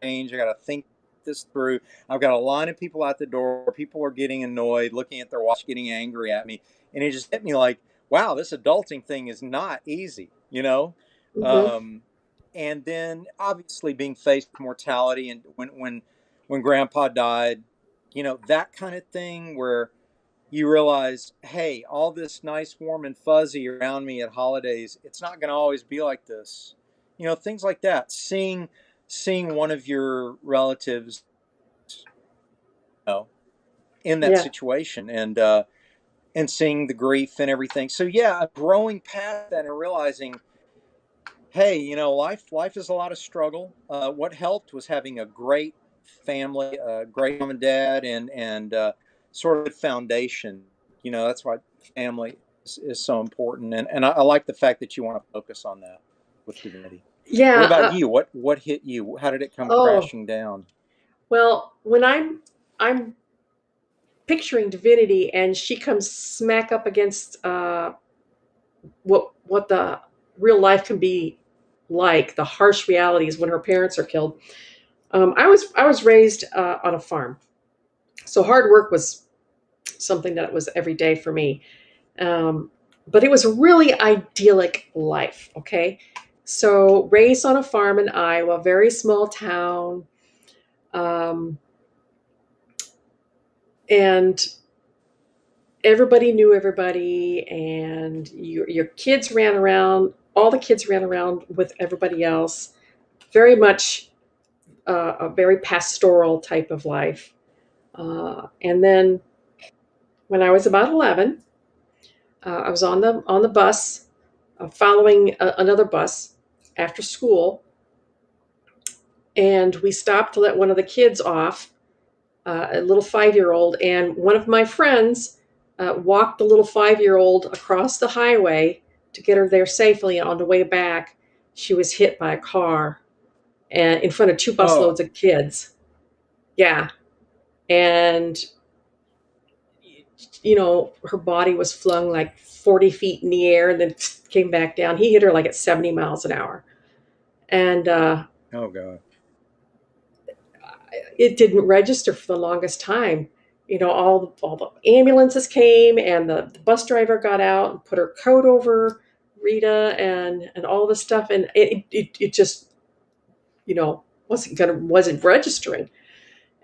change. I got to think this through. I've got a line of people at the door. People are getting annoyed, looking at their watch, getting angry at me. And it just hit me like, wow, this adulting thing is not easy. Hmm. Um, and then obviously being faced with mortality, and when Grandpa died, that kind of thing where you realize, hey, all this nice, warm, and fuzzy around me at holidays, it's not going to always be like this. Things like that. Seeing one of your relatives, in that Yeah. situation, and seeing the grief and everything. So yeah, growing past that and realizing, hey, life is a lot of struggle. What helped was having a great family, a great mom and dad, and sort of foundation. That's why family is so important. And I like the fact that you want to focus on that with divinity. What Yeah. about you? What hit you? How did it come Oh, crashing down? well, when I'm picturing divinity and she comes smack up against what the real life can be like, the harsh realities when her parents are killed. I was raised on a farm, so hard work was something that was every day for me. Um, but it was a really idyllic life. Okay, so raised on a farm in Iowa, very small town, um, and everybody knew everybody, and your kids ran around. All the kids ran around with everybody else. Very much a very pastoral type of life. And then when I was about 11, I was on the bus, following another bus after school, and we stopped to let one of the kids off, a little 5-year old, and one of my friends walked the little 5-year old across the highway to get her there safely. On the way back, she was hit by a car, and in front of two Oh, busloads of kids. Yeah, and her body was flung like 40 feet in the air and then came back down. He hit her like at 70 miles an hour. And oh God. it didn't register for the longest time. All the ambulances came, and the bus driver got out and put her coat over Rita and all this stuff. And it just, wasn't registering.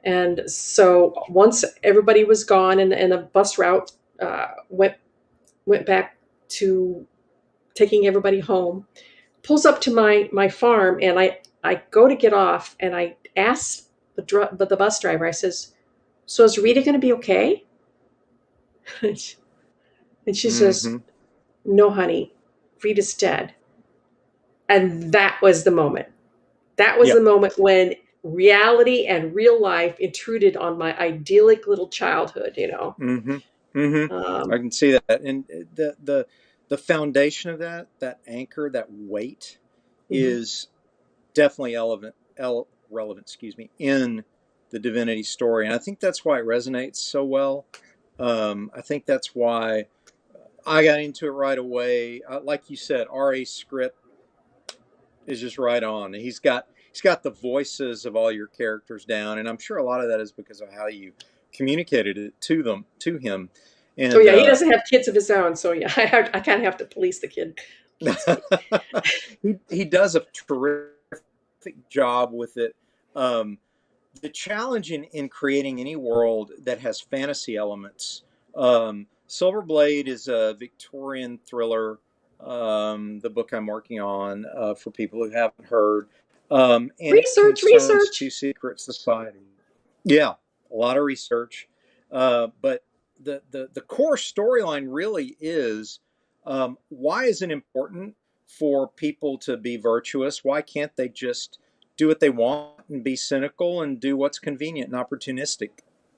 And so once everybody was gone and the bus route went back to taking everybody home, pulls up to my farm, and I go to get off, and I ask the bus driver. I says, "So is Rita going to be okay?" And she says, Mm-hmm. "No, honey, Rita's dead." And that was the moment. That was Yeah. the moment when reality and real life intruded on my idyllic little childhood. Mm-hmm. Mm-hmm. I Um, can see that, and the foundation of that anchor, that weight, mhm. is definitely relevant. Excuse me, in the divinity story, and I think that's why it resonates so well. I think that's why I got into it right away. Like you said, R.A. script is just right on. He's got the voices of all your characters down, and I'm sure a lot of that is because of how you communicated it to him, Oh and yeah, he doesn't have kids of his own, so yeah, I kind of have to police the kids. he does a terrific job with it. Um, the challenge in creating any world that has fantasy elements. Silver Blade is a Victorian thriller. The book I'm working on, for people who haven't heard, and it Research, concerns two research. secret societies. Yeah, a lot of research, but the core storyline really is, why is it important for people to be virtuous? Why can't they just do what they want and be cynical and do what's convenient and opportunistic?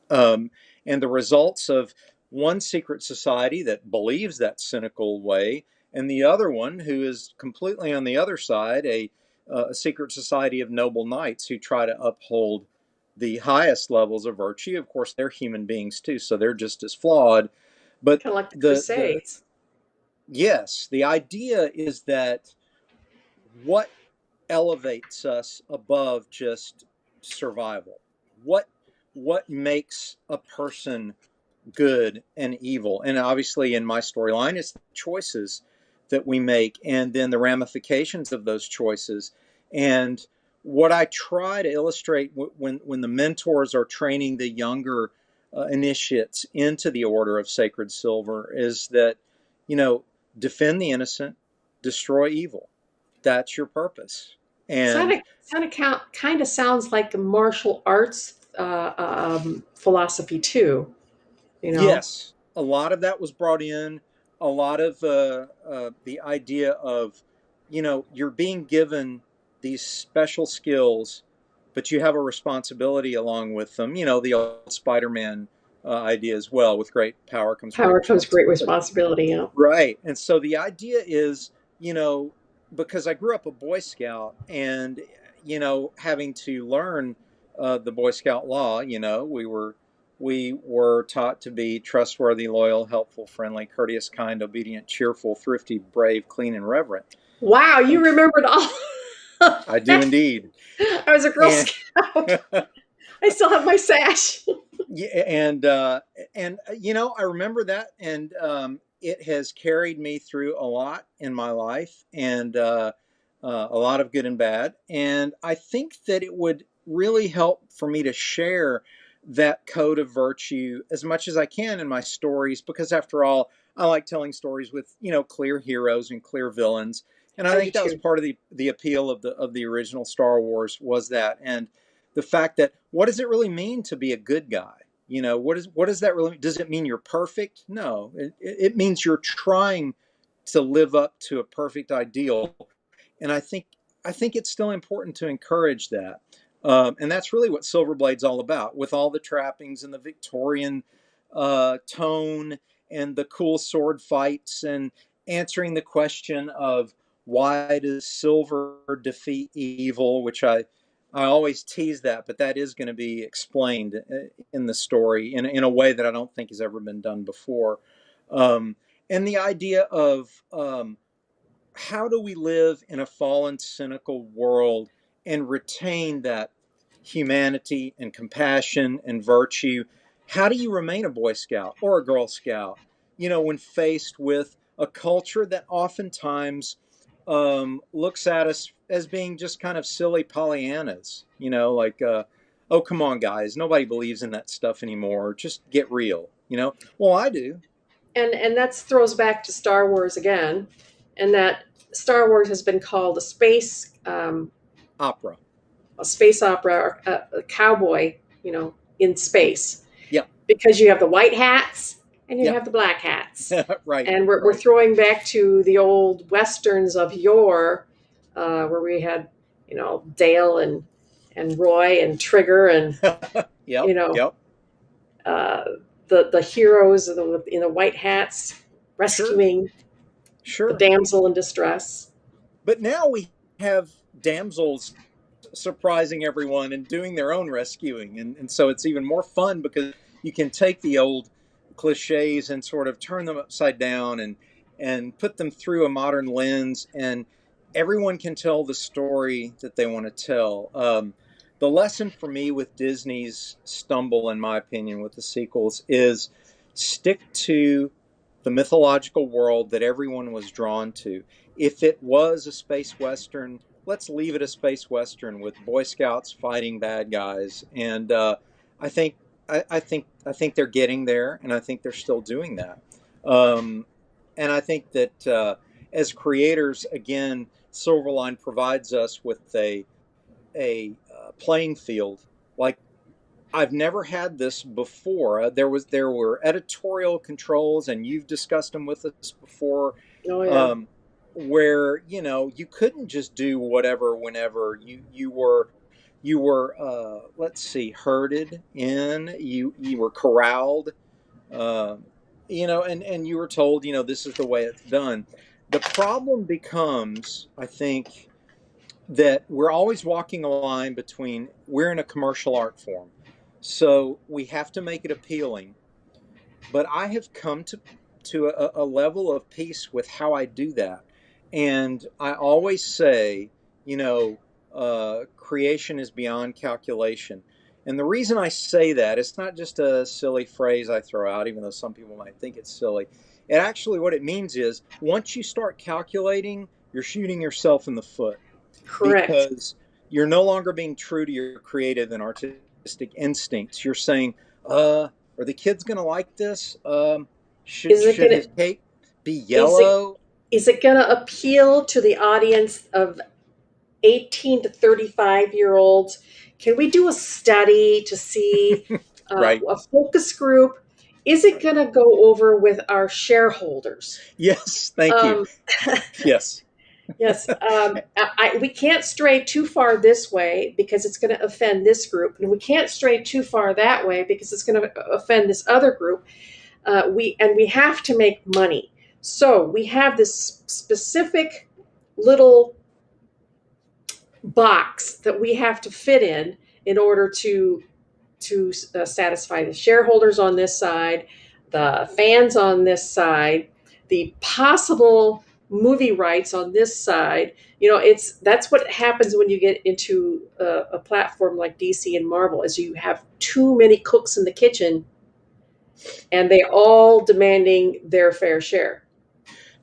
Um, and the results of one secret society that believes that cynical way, and the other one who is completely on the other side, a secret society of noble knights who try to uphold the highest levels of virtue. Of course, they're human beings too, so they're just as flawed. But Kind of like the the Crusades. yes, the idea is that what elevates us above just survival? What what makes a person good and evil? And obviously, in my storyline, it's the choices that we make, and then the ramifications of those choices. And what I try to illustrate when the mentors are training the younger initiates into the Order of Sacred Silver is that, defend the innocent, destroy evil. That's your purpose. And Kind of sounds like a martial arts philosophy too. You know. yes, a lot of that was brought in. A lot of the idea of, you're being given these special skills, but you have a responsibility along with them. The old Spider-Man idea as well. With great power comes great Power comes great responsibility. responsibility. You know. Right. And so the idea is, because I grew up a Boy Scout and, having to learn the Boy Scout law, we were taught to be trustworthy, loyal, helpful, friendly, courteous, kind, obedient, cheerful, thrifty, brave, clean, and reverent. Wow, you remembered all. I do indeed. I was a Girl Scout. I still have my sash. Yeah, and I remember that, and it has carried me through a lot in my life, and a lot of good and bad. And I think that it would really help for me to share that code of virtue as much as I can in my stories, because after all, I like telling stories with clear heroes and clear villains. And I think that was part of the appeal of the original Star Wars, was that, and the fact that, what does it really mean to be a good guy? What does that really mean? Does it mean you're perfect? No, it means you're trying to live up to a perfect ideal. And I think it's still important to encourage that. And that's really what Silverblade's all about, with all the trappings and the Victorian tone and the cool sword fights, and answering the question of, why does silver defeat evil, which I always tease that, but that is going to be explained in the story in a way that I don't think has ever been done before. And the idea of, how do we live in a fallen, cynical world and retain that humanity and compassion and virtue? How do you remain a Boy Scout or a Girl Scout, when faced with a culture that oftentimes looks at us as being just kind of silly Pollyannas, like, oh, come on, guys, nobody believes in that stuff anymore. Just get real, Well, I do. And that throws back to Star Wars again, and that Star Wars has been called a space Opera. a space opera, or a cowboy, in space. Yeah. Because you have the white hats and you Yep. have the black hats. Right. And we're throwing back to the old westerns of yore, where we had, Dale and Roy and Trigger and Yep. Yep. The heroes in the white hats rescuing Sure. the damsel in distress. But now we have damsels surprising everyone and doing their own rescuing. And so it's even more fun, because you can take the old cliches and sort of turn them upside down and put them through a modern lens, and everyone can tell the story that they want to tell. The lesson for me with Disney's stumble, in my opinion, with the sequels, is stick to the mythological world that everyone was drawn to. If it was a space western, let's leave it a space western with Boy Scouts fighting bad guys. And I think they're getting there, and I think they're still doing that. And I think that as creators, again, Silverline provides us with a playing field like I've never had this before. There were editorial controls, and you've discussed them with us before. Oh yeah. Where you couldn't just do whatever whenever you were let's see, herded in, you were corralled, and you were told, this is the way it's done. The problem becomes, I think, that we're always walking a line between, we're in a commercial art form, so we have to make it appealing. But I have come to a level of peace with how I do that. And I always say, creation is beyond calculation. And the reason I say that, it's not just a silly phrase I throw out, even though some people might think it's silly. It actually, what it means is, once you start calculating, you're shooting yourself in the foot. Correct. Because you're no longer being true to your creative and artistic instincts. You're saying, are are the kids going to like this? Is it Should gonna his cape be is it yellow? is it gonna appeal to the audience of 18 to 35-year-olds? Can we do a study to see Right. a focus group? Is it going to go over with our shareholders? Yes. Thank you. Um, Yes. yes, we can't stray too far this way because it's going to offend this group, and we can't stray too far that way because it's going to offend this other group. We have to make money, so we have this specific little box that we have to fit in order to satisfy the shareholders on this side, the fans on this side, the possible movie rights on this side. That's what happens when you get into a platform like DC and Marvel, is you have too many cooks in the kitchen, and they all demanding their fair share.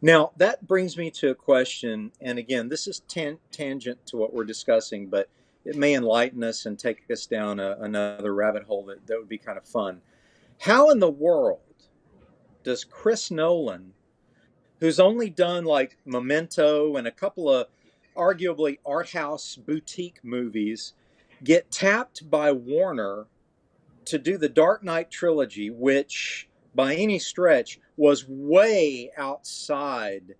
Now, that brings me to a question. And again, this is tangent to what we're discussing, but it may enlighten us and take us down another rabbit hole that would be kind of fun. How in the world does Chris Nolan, who's only done like Memento and a couple of arguably art house boutique movies, get tapped by Warner to do the Dark Knight trilogy, which by any stretch was way outside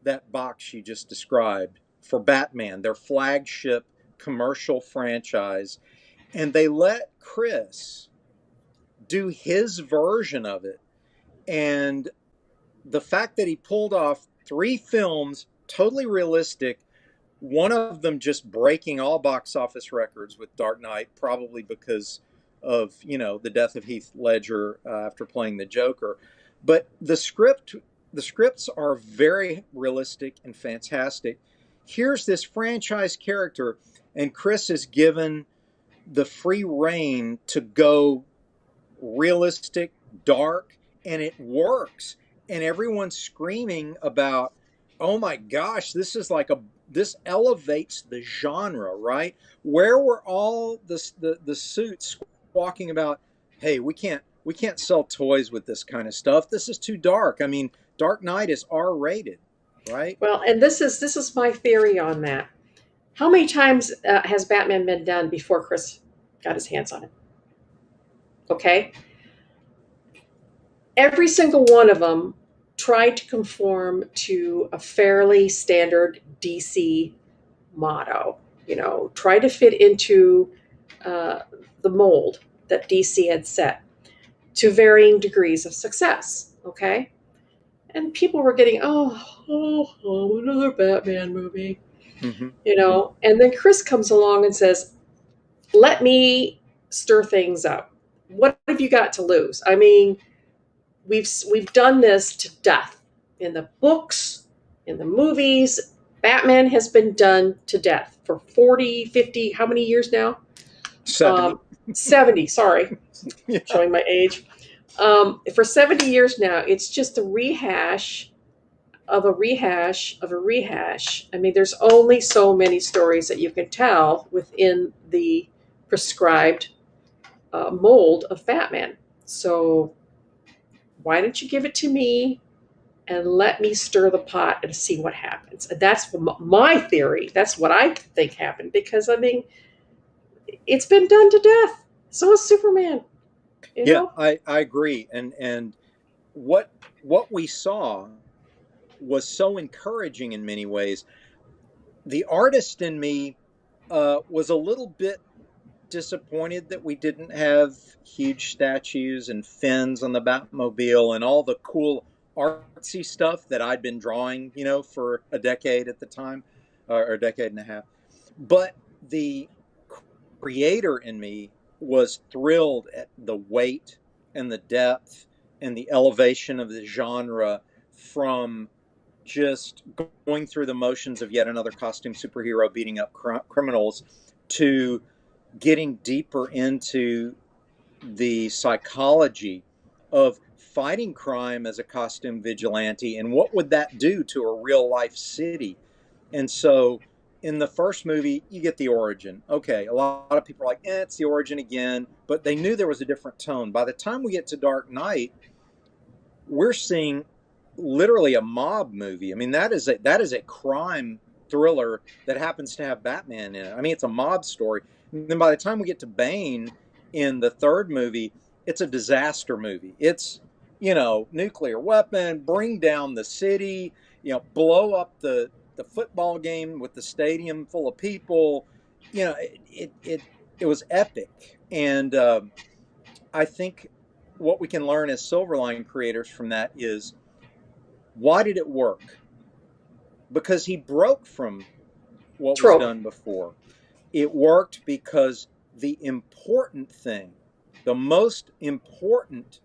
that box you just described for Batman, their flagship commercial franchise, and they let Chris do his version of it. And the fact that he pulled off 3 films, totally realistic, one of them just breaking all box office records with Dark Knight, probably because of the death of Heath Ledger after playing the Joker. But the scripts are very realistic and fantastic. Here's this franchise character, and Chris is given the free reign to go realistic, dark, and it works. And everyone's screaming about, oh my gosh, this elevates the genre, right? Where were all the suits walking about, hey, we can't sell toys with this kind of stuff. This is too dark. I mean, Dark Knight is R-rated, right? Well, and this is my theory on that. How many times has Batman been done before Chris got his hands on it? Okay, every single one of them tried to conform to a fairly standard DC motto. Try to fit into the mold that DC had set, to varying degrees of success. Okay, and people were getting, another Batman movie. Mm-hmm. And then Chris comes along and says, let me stir things up. What have you got to lose? I mean, we've done this to death in the books, in the movies. Batman has been done to death for 40, 50, how many years now? 70. 70, sorry. Yeah. Showing my age. For 70 years now, it's just a rehash of a rehash of a rehash. I mean, there's only so many stories that you can tell within the prescribed mold of Batman. So why don't you give it to me and let me stir the pot and see what happens? And that's my theory. That's what I think happened, because I mean, it's been done to death. So is Superman. Yeah, I agree. And what we saw was so encouraging in many ways. The artist in me was a little bit disappointed that we didn't have huge statues and fins on the Batmobile and all the cool artsy stuff that I'd been drawing, for a decade at the time, or a decade and a half. But the creator in me was thrilled at the weight and the depth and the elevation of the genre, from just going through the motions of yet another costume superhero beating up criminals, to getting deeper into the psychology of fighting crime as a costume vigilante, and what would that do to a real life city. And so in the first movie, you get the origin. Okay, a lot of people are like, it's the origin again, but they knew there was a different tone. By the time we get to Dark Knight, we're seeing literally a mob movie. I mean, that is a crime thriller that happens to have Batman in it. I mean, it's a mob story. And then by the time we get to Bane in the third movie, it's a disaster movie. It's, nuclear weapon, bring down the city, blow up the football game with the stadium full of people. It was epic. And I think what we can learn as Silverline creators from that is, why did it work? Because he broke from what was done before. It worked because the important thing, the most important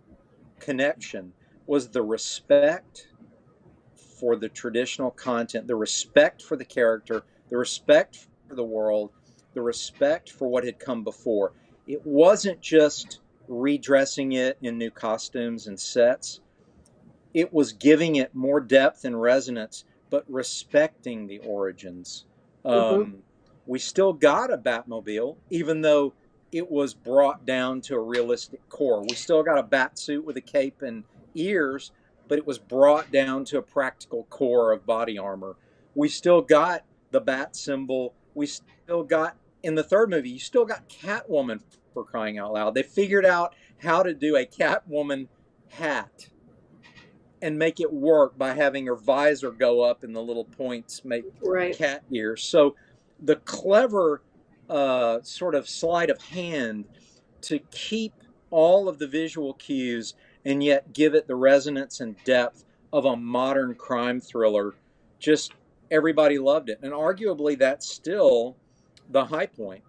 connection, was the respect for the traditional content, the respect for the character, the respect for the world, the respect for what had come before. It wasn't just redressing it in new costumes and sets. It was giving it more depth and resonance, but respecting the origins. We still got a Batmobile, even though it was brought down to a realistic core. We still got a bat suit with a cape and ears, but it was brought down to a practical core of body armor. We still got the bat symbol. We still got, in the third movie, you still got Catwoman, for crying out loud. They figured out how to do a Catwoman hat and make it work by having her visor go up and the little points make cat ears. So the clever sort of sleight of hand to keep all of the visual cues and yet give it the resonance and depth of a modern crime thriller, just everybody loved it. And arguably that's still the high point.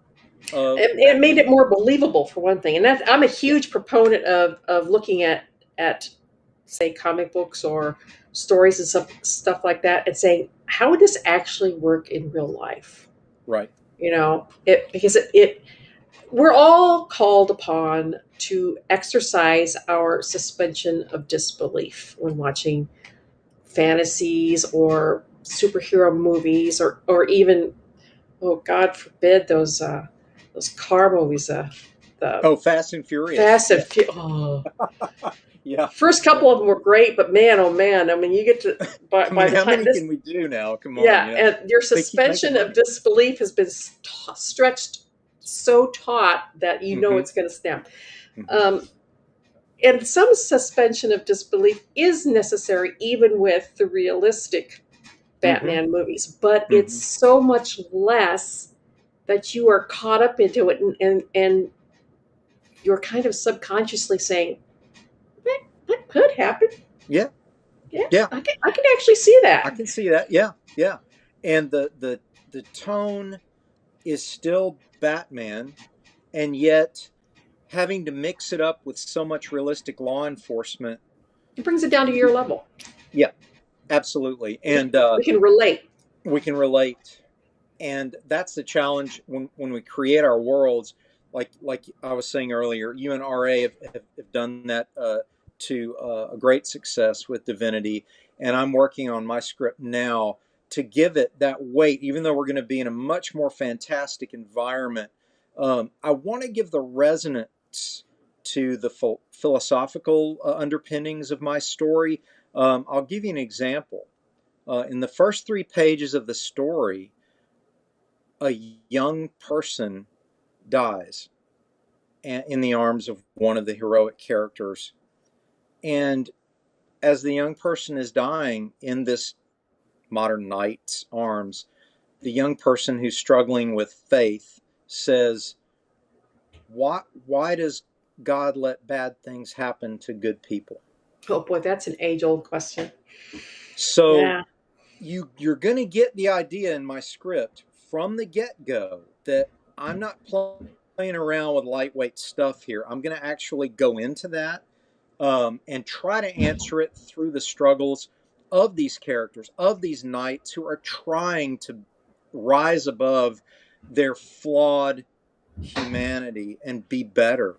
It made it more believable, for one thing. And I'm a huge proponent of looking at say comic books or stories and stuff like that, and saying, how would this actually work in real life? Right. Because we're all called upon to exercise our suspension of disbelief when watching fantasies or superhero movies, or even, oh God forbid, those car movies. Fast and Furious. Oh. Yeah. First couple of them were great, but man, oh man! I mean, you get to by the how time many can we do now? Come on. Yeah, and your suspension of disbelief has been stretched so taut that it's going to snap. And some suspension of disbelief is necessary, even with the realistic Batman movies, but it's so much less that you are caught up into it, and you're kind of subconsciously saying, that could happen. Yeah. I can actually see that. I can see that. Yeah. And the tone is still Batman, and yet having to mix it up with so much realistic law enforcement, it brings it down to your level. Yeah, absolutely. And we can relate. And that's the challenge when we create our worlds. Like I was saying earlier, you and RA have done that to a great success with Divinity, and I'm working on my script now to give it that weight, even though we're going to be in a much more fantastic environment. I want to give the resonance to the philosophical underpinnings of my story. I'll give you an example. In the first 3 pages of the story, a young person dies in the arms of one of the heroic characters. And as the young person is dying in this modern knight's arms, the young person who's struggling with faith says, why does God let bad things happen to good people? Oh boy, that's an age-old question. So you're going to get the idea in my script from the get-go that I'm not playing around with lightweight stuff here. I'm going to actually go into that and try to answer it through the struggles of these characters, of these knights who are trying to rise above their flawed humanity and be better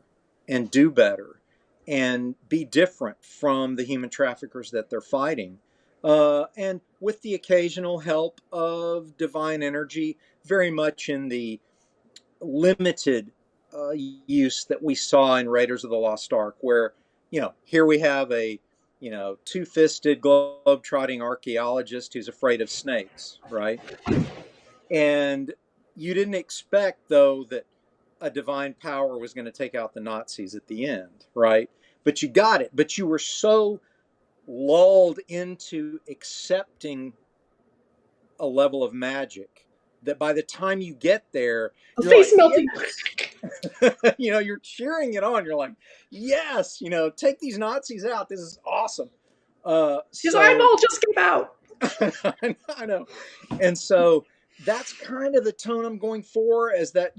and do better and be different from the human traffickers that they're fighting. and with the occasional help of divine energy, very much in the limited use that we saw in Raiders of the Lost Ark, where, here we have a, two-fisted globe-trotting archaeologist who's afraid of snakes, right? And you didn't expect, though, that a divine power was going to take out the Nazis at the end, right? But you got it. But you were so lulled into accepting a level of magic that by the time you get there, you're Face like, melting. yes. You're cheering it on. You're like, yes, take these Nazis out. This is awesome. His So eyeball just came out. I know. And so that's kind of the tone I'm going for, is that,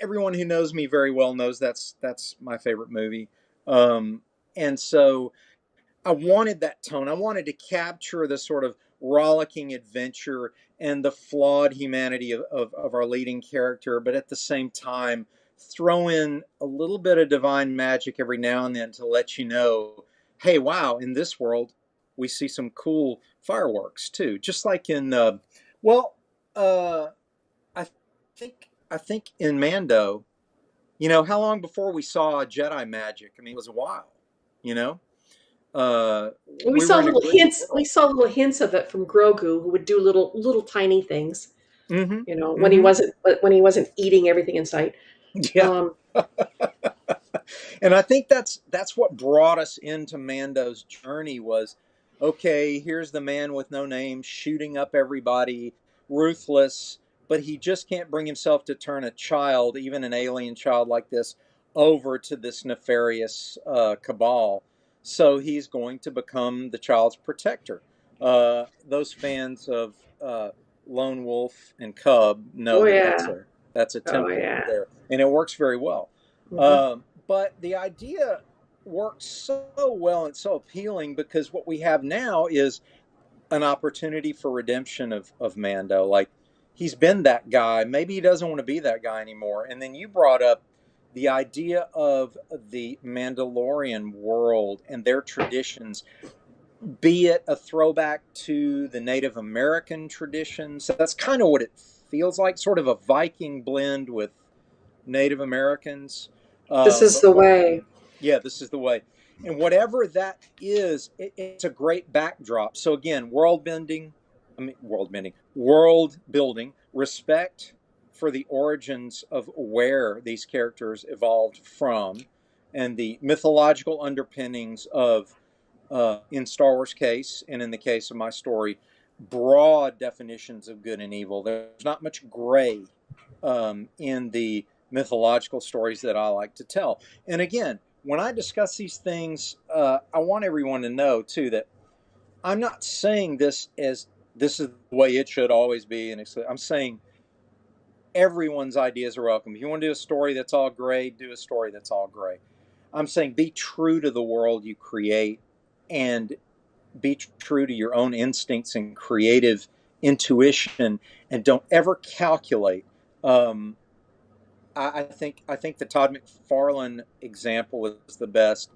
everyone who knows me very well knows that's my favorite movie. And so I wanted that tone. I wanted to capture the sort of rollicking adventure and the flawed humanity of our leading character, but at the same time, throw in a little bit of divine magic every now and then to let you know, hey, wow, in this world, we see some cool fireworks too. Just like in, well, I think in Mando, how long before we saw Jedi magic? I mean, it was a while, you know? We We saw were in a little great hints. We world. saw little hints of it from Grogu, who would do little tiny things. Mm-hmm. When he Mm-hmm. wasn't eating everything in sight. Yeah. Um, And I think that's what brought us into Mando's journey was, okay, here's the man with no name shooting up everybody, ruthless, but he just can't bring himself to turn a child, even an alien child like this, over to this nefarious cabal. So he's going to become the child's protector. Those fans of Lone Wolf and Cub know oh that yeah, that's a oh template yeah. there, and it works very well. Mhm. But the idea works so well and so appealing because what we have now is an opportunity for redemption of Mando. Like, he's been that guy. Maybe he doesn't want to be that guy anymore. And then you brought up the idea of the Mandalorian world and their traditions, be it a throwback to the Native American traditions. That's kind of what it feels like, sort of a Viking blend with Native Americans. This is But the what way. Yeah, this is the way. And whatever that is, it's a great backdrop. So again, world building, respect for the origins of where these characters evolved from, and the mythological underpinnings of, in Star Wars case, and in the case of my story, broad definitions of good and evil. There's not much gray in the mythological stories that I like to tell. And again, when I discuss these things, I want everyone to know too that I'm not saying this as this is the way it should always be. And I'm saying everyone's ideas are welcome. If you want to do a story that's all gray, do a story that's all gray. I'm saying be true to the world you create and be true to your own instincts and creative intuition, and don't ever calculate. Um, I think the Todd McFarlane example is the best.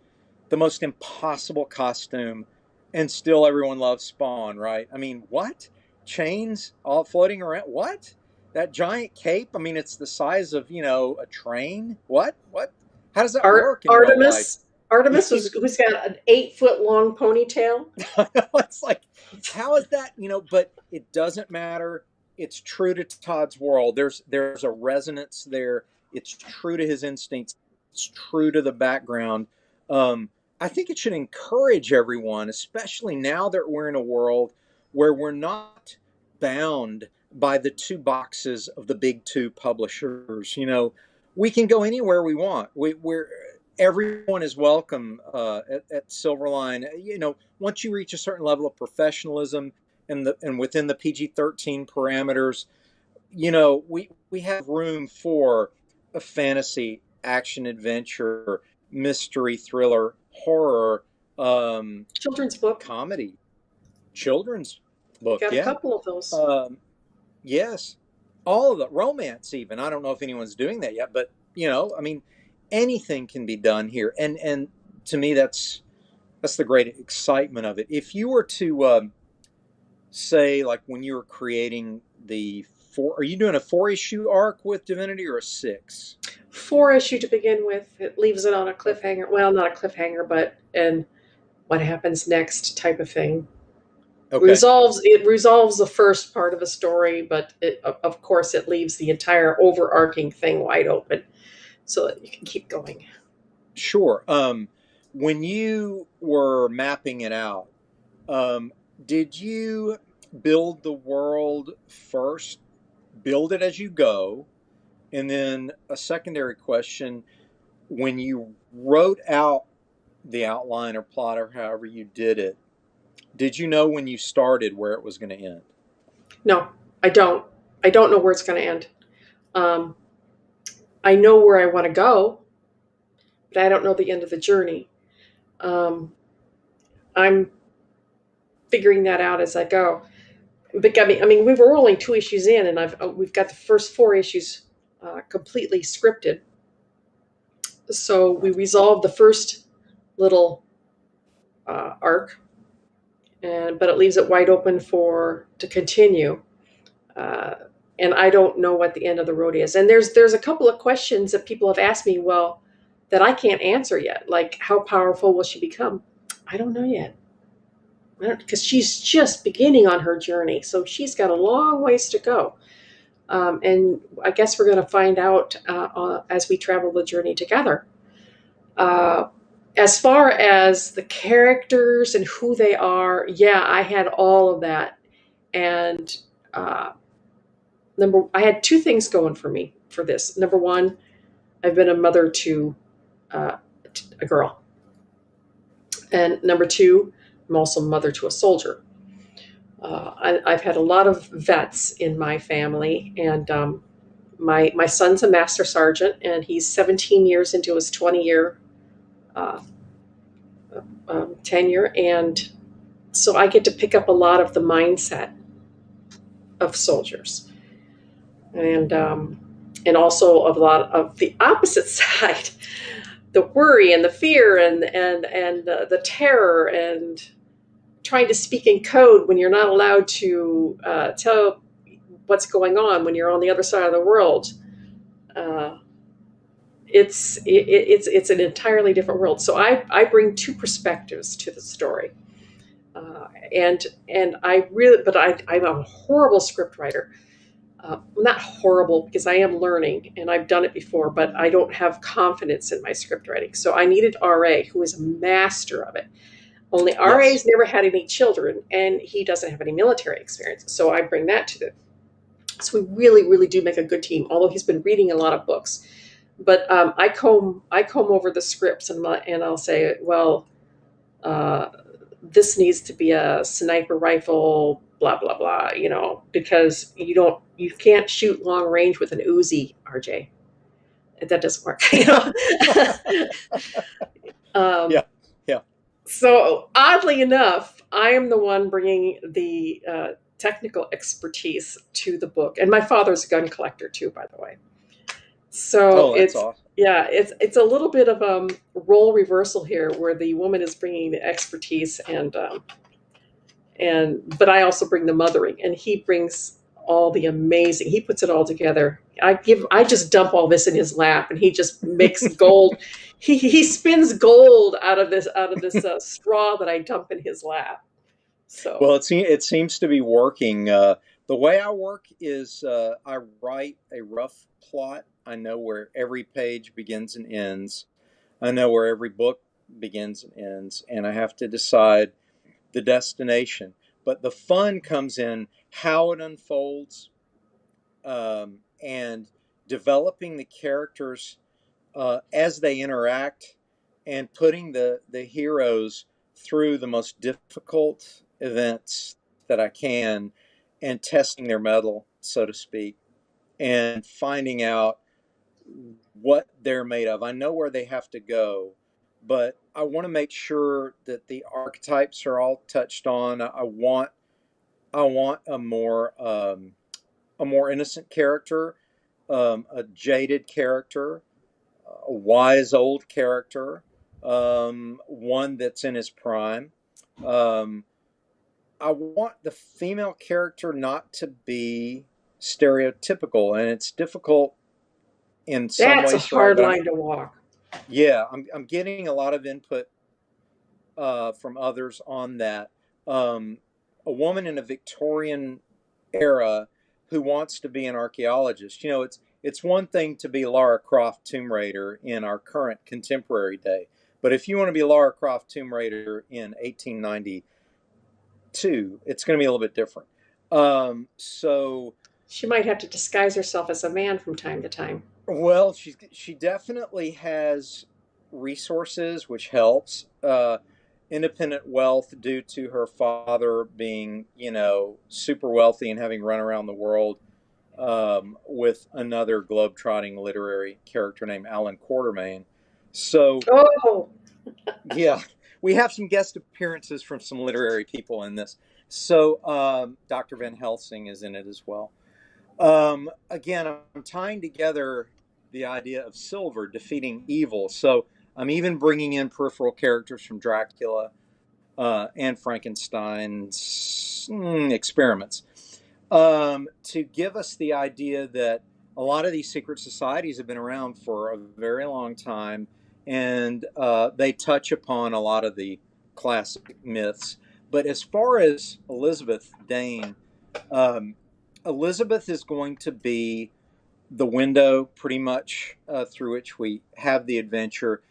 The most impossible costume, and still everyone loves Spawn, right? I mean, what? Chains all floating around? What? That giant cape? I mean, it's the size of, a train. What? What? How does that work in real life? Artemis who's got an 8 foot long ponytail. It's like, how is that? But it doesn't matter. It's true to Todd's world. There's a resonance there. It's true to his instincts. It's true to the background. I think it should encourage everyone, especially now that we're in a world where we're not bound by the two boxes of the big two publishers. We can go anywhere we want. We're everyone is welcome at Silverline. Once you reach a certain level of professionalism and within the PG-13 parameters, we have room for a fantasy, action, adventure, mystery, thriller, horror, Children's book. comedy, children's book. Got a Yeah, couple of those. yes, all of the romance. Even I don't know if anyone's doing that yet, but I mean, anything can be done here, and to me, that's the great excitement of it. If you were to say, like when you were creating the four, are you doing a 4-issue arc with Divinity or a 6? 4 issue to begin with. It leaves it on a cliffhanger. Well, not a cliffhanger, but and what happens next type of thing. Okay. It resolves the first part of a story, but of course it leaves the entire overarching thing wide open so that you can keep going. Sure. When you were mapping it out, um, did you build the world first, build it as you go? And then a secondary question, when you wrote out the outline or plot or however you did it, did you know when you started where it was going to end? No, I don't. I don't know where it's going to end. Um, I know where I want to go, but I don't know the end of the journey. Um, I'm figuring that out as I go. But I mean, we were only 2 issues in, and we've got the first 4 issues completely scripted. So we resolved the first little arc, but it leaves it wide open to continue. Uh, and I don't know what the end of the road is. And there's a couple of questions that people have asked me, well, that I can't answer yet. Like, how powerful will she become? I don't know yet. Because she's just beginning on her journey, so she's got a long ways to go. And I guess we're going to find out as we travel the journey together. Uh, as far as the characters and who they are, yeah, I had all of that. And uh, I had two things going for me for this. Number one, I've been a mother to uh, a girl. And number two, I'm also a mother to a soldier. I've had a lot of vets in my family, and my son's a master sergeant, and he's 17 years into his 20-year uh, tenure, and so I get to pick up a lot of the mindset of soldiers, and also of a lot of the opposite side, the worry and the fear and the terror and trying to speak in code when you're not allowed to tell what's going on when you're on the other side of the world. Uh, it's an entirely different world. So I bring two perspectives to the story, and I really, but I'm a horrible script writer. Not horrible because I am learning and I've done it before, but I don't have confidence in my script writing. So I needed RA, who is a master of it. Only Yes. RA's never had any children, and he doesn't have any military experience. So I bring that to the. So we really, really do make a good team. Although he's been reading a lot of books, but I comb over the scripts and I'll say, well, uh, this needs to be a sniper rifle, blah blah blah, because you can't shoot long range with an Uzi, RJ. That doesn't work, um, Yeah. Yeah. so oddly enough, I am the one bringing the technical expertise to the book, and my father's a gun collector too, by the way. So Oh, that's awesome. it's a little bit of role reversal here, where the woman is bringing the expertise, and but I also bring the mothering, and he brings all the amazing. He puts it all together. I just dump all this in his lap, and he just makes gold. He spins gold out of this straw that I dump in his lap. So Well, it seems to be working. The way I work is I write a rough plot. I know where every page begins and ends. I know where every book begins and ends, and I have to decide the destination. But the fun comes in how it unfolds, and developing the characters as they interact, and putting the heroes through the most difficult events that I can, and testing their mettle, so to speak, and finding out what they're made of. I know where they have to go, but I want to make sure that the archetypes are all touched on. I want a more innocent character, a jaded character, a wise old character, one that's in his prime. Um, I want the female character not to be stereotypical, and it's difficult in some That's a ways to write hard about. line to walk. Yeah, I'm getting a lot of input from others on that. A woman in a Victorian era who wants to be an archaeologist. You know, it's one thing to be Lara Croft Tomb Raider in our current contemporary day, but if you want to be Lara Croft Tomb Raider in 1892, it's going to be a little bit different. So She might have to disguise herself as a man from time to time. well, she definitely has resources, which helps. Independent wealth due to her father being, you know, super wealthy and having run around the world with another globetrotting literary character named Alan Quartermain. So, Oh, yeah, we have some guest appearances from some literary people in this. So, Dr. Van Helsing is in it as well. Again, I'm tying together the idea of silver defeating evil. So I'm even bringing in peripheral characters from Dracula and Frankenstein's experiments to give us the idea that a lot of these secret societies have been around for a very long time, and they touch upon a lot of the classic myths. But as far as Elizabeth Dane, um, Elizabeth is going to be the window pretty much through which we have the adventure.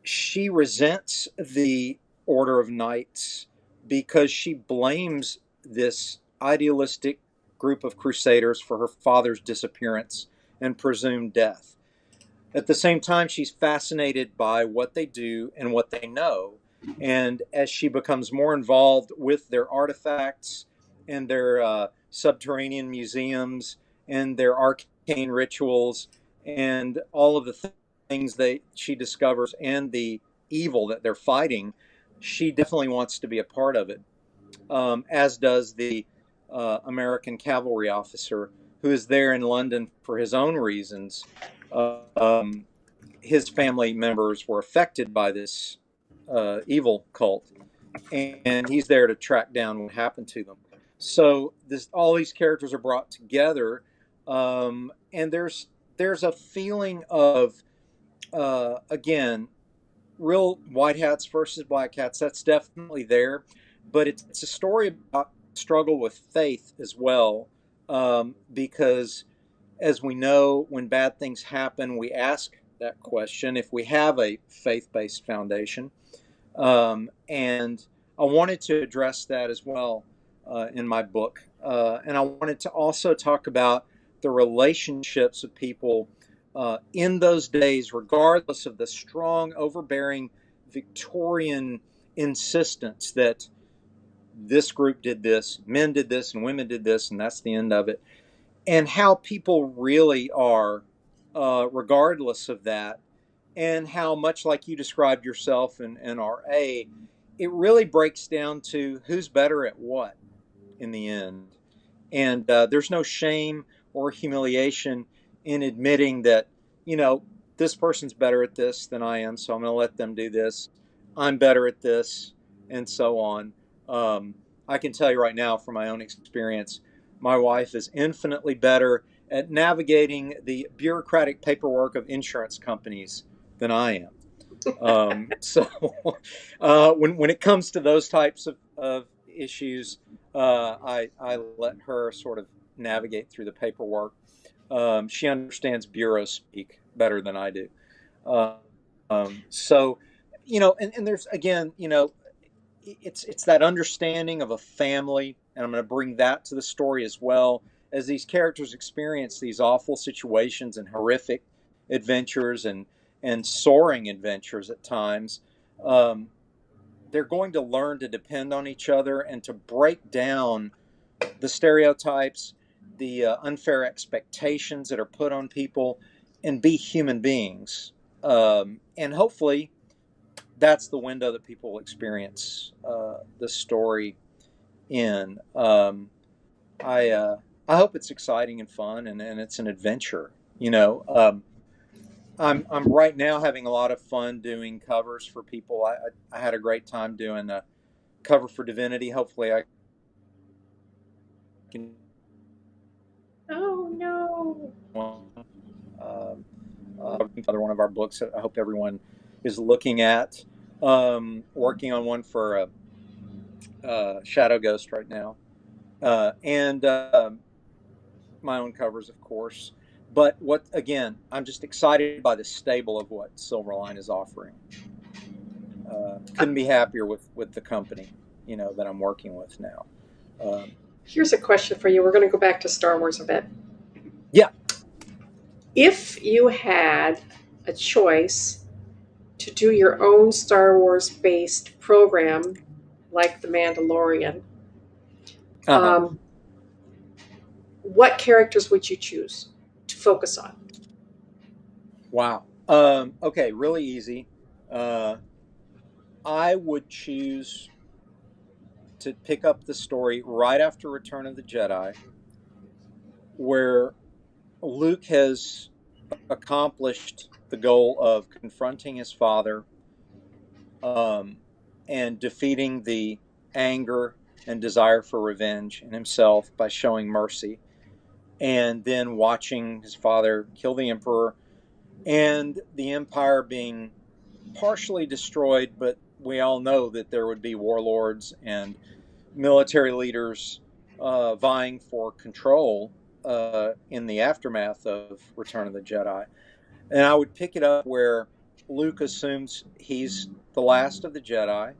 She resents the Order of Knights because she blames this idealistic group of crusaders for her father's disappearance and presumed death. At the same time, she's fascinated by what they do and what they know. And as she becomes more involved with their artifacts and their subterranean museums and their arcane rituals and all of the things that she discovers and the evil that they're fighting, she definitely wants to be a part of it, as does the American cavalry officer who is there in London for his own reasons. Um, his family members were affected by this evil cult, and he's there to track down what happened to them. So all these characters are brought together, and there's a feeling of again, real white hats versus black hats. That's definitely there, but it's a story about struggle with faith as well, because as we know, when bad things happen, we ask that question if we have a faith based foundation. And I wanted to address that as well in my book. And I wanted to also talk about the relationships of people in those days, regardless of the strong, overbearing Victorian insistence that this group did this, men did this, and women did this, and that's the end of it, and how people really are, regardless of that, and how much like you described yourself in RA, it really breaks down to who's better at what in the end. And there's no shame or humiliation in admitting that, you know, this person's better at this than I am, so I'm going to let them do this. I'm better at this, and so on. I can tell you right now from my own experience, my wife is infinitely better at navigating the bureaucratic paperwork of insurance companies than I am. So when it comes to those types of issues, I let her sort of navigate through the paperwork. She understands bureau speak better than I do. Uh, so, you know, and there's again, you know, it's that understanding of a family, and I'm going to bring that to the story as well as these characters experience these awful situations and horrific adventures and soaring adventures at times. Um, they're going to learn to depend on each other and to break down the stereotypes, the unfair expectations that are put on people, and be human beings. And hopefully, that's the window that people will experience the story in. I hope it's exciting and fun, and it's an adventure. You know, I'm right now having a lot of fun doing covers for people. I had a great time doing a cover for Divinity. Hopefully, I can. Oh no. Another one of our books that I hope everyone is looking at. Working on one for Shadow Ghost right now, and my own covers, of course. But what again? I'm just excited by the stable of what Silverline is offering. Couldn't be happier with the company, that I'm working with now. Here's a question for you. We're going to go back to Star Wars a bit. Yeah. If you had a choice to do your own Star Wars based program like The Mandalorian, um, what characters would you choose to focus on? Wow. Okay, really easy. I would choose to pick up the story right after Return of the Jedi, where Luke has accomplished the goal of confronting his father, um, and defeating the anger and desire for revenge in himself by showing mercy, and then watching his father kill the Emperor and the Empire being partially destroyed, but we all know that there would be warlords and military leaders vying for control in the aftermath of Return of the Jedi. And I would pick it up where Luke assumes he's the last of the Jedi,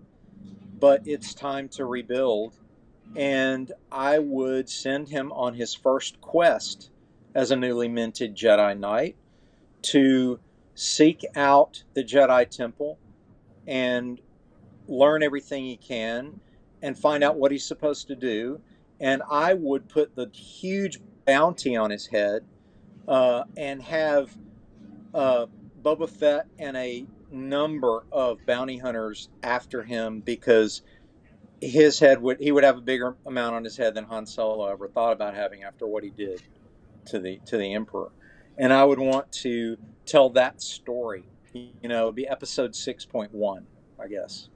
but it's time to rebuild. And I would send him on his first quest as a newly minted Jedi Knight to seek out the Jedi Temple and learn everything he can and find out what he's supposed to do. And I would put the huge bounty on his head and have Boba Fett and a number of bounty hunters after him, because he would have a bigger amount on his head than Han Solo ever thought about having after what he did to the Emperor. And I would want to tell that story. It'd be episode 6.1, I guess.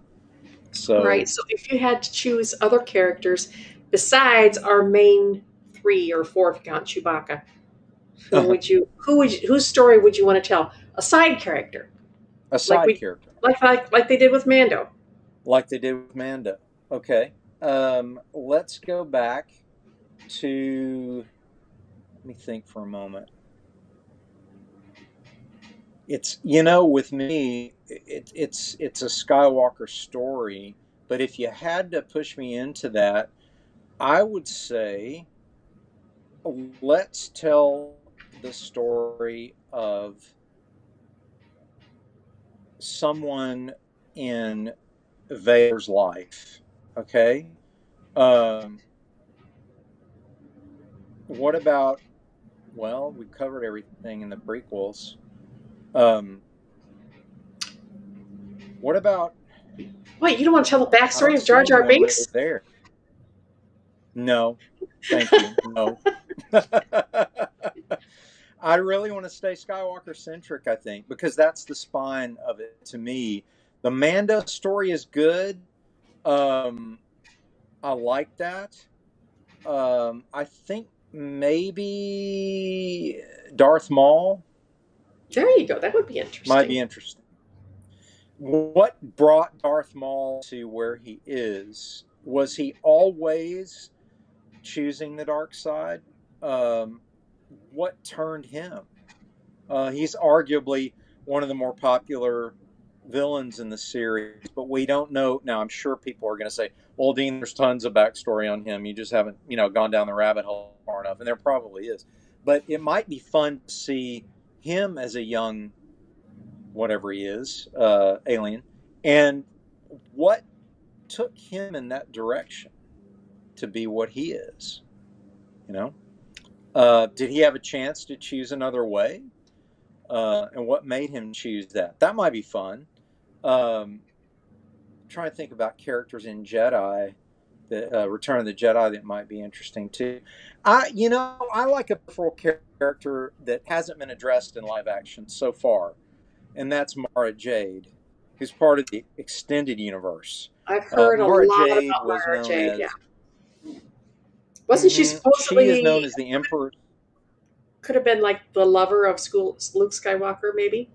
All right. So So if you had to choose other characters besides our main 3 or 4, if you count Chewbacca, whose story would you want to tell? A side character, a like side we character, like they did with Mando. like they did with Mando. Okay. Let's go back to. Let me think for a moment. It's with me, it's a Skywalker story, but if you had to push me into that, I would say let's tell the story of someone in Vader's life. Okay. Um, what about? Well, we covered everything in the prequels. Um, what about? Wait, you don't want to tell the I backstory don't of Jar see Jar anyone really Binks? there. No, thank you. No. I really want to stay Skywalker centric, I think, because that's the spine of it to me. The Mando story is good. Um, I like that. I think maybe Darth Maul There you go. That would be might be interesting. interesting. What brought Darth Maul to where he is? Was he always choosing the dark side? Um, what turned him? He's arguably one of the more popular villains in the series, but we don't know. Now, I'm sure people are going to say, well, Dean, there's tons of backstory on him. You just haven't, gone down the rabbit hole far enough. And there probably is. But it might be fun to see him as a young, whatever he is, alien, and what took him in that direction to be what he is, you know? Did he have a chance to choose another way? And what made him choose that? That might be fun. Trying to think about characters in Jedi, the Return of the Jedi, that might be interesting too. I like a peripheral character that hasn't been addressed in live action so far, and that's Mara Jade, who's part of the extended universe. I've heard a Mara lot Jade about was Mara known Jade. Yeah. as Wasn't she She is known supposedly as the Emperor. could have been like the lover of Luke Skywalker? Maybe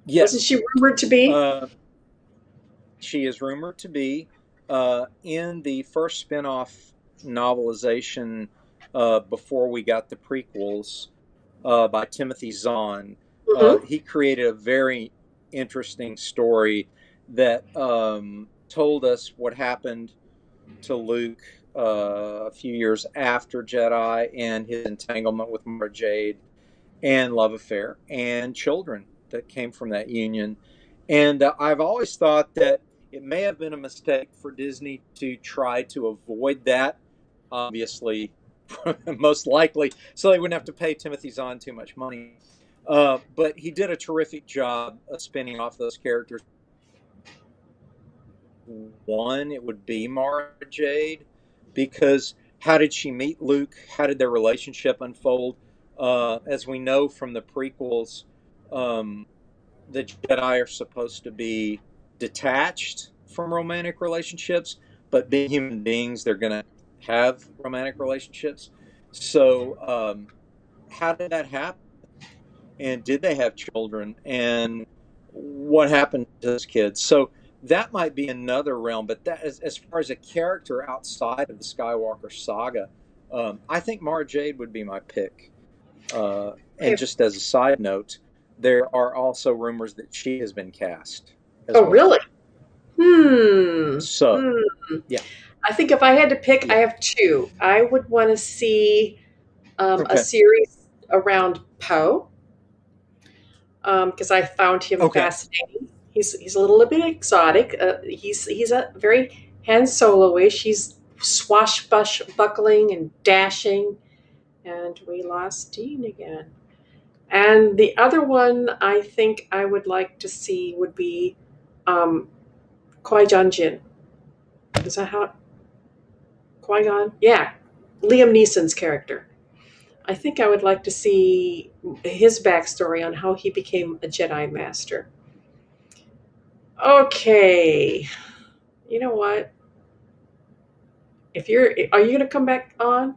wasn't Yes, she rumored to be? she is rumored to be in the first spin-off novelization before we got the prequels by Timothy Zahn. Hmm. He created a very interesting story that told us what happened to Luke a few years after Jedi and his entanglement with Mara Jade and love affair and children that came from that union. And I've always thought that it may have been a mistake for Disney to try to avoid that, obviously, most likely, so they wouldn't have to pay Timothy Zahn too much money. But he did a terrific job of spinning off those characters. One, it would be Mara Jade, because how did she meet Luke? How did their relationship unfold? As we know from the prequels, um, the Jedi are supposed to be detached from romantic relationships, but being human beings, they're going to have romantic relationships. So, how did that happen? And did they have children? And what happened to those kids? So that might be another realm. But that, as far as a character outside of the Skywalker saga, I think Mara Jade would be my pick. And Okay. just as a side note, there are also rumors that she has been cast as Oh, well. really? Hmm. So, Hmm. yeah. I think if I had to pick, I Yeah. have two. I would want to see a Okay. series around Poe because I found him Okay. fascinating. He's a little bit exotic. He's a very Han Solo-ish. He's swashbuckling and dashing. And we lost Dean again. And the other one I think I would like to see would be Qui-Gon Jinn. Is that how Qui-Gon? Yeah, Liam Neeson's character. I think I would like to see his backstory on how he became a Jedi Master. Okay, you know what? If are you going to come back on?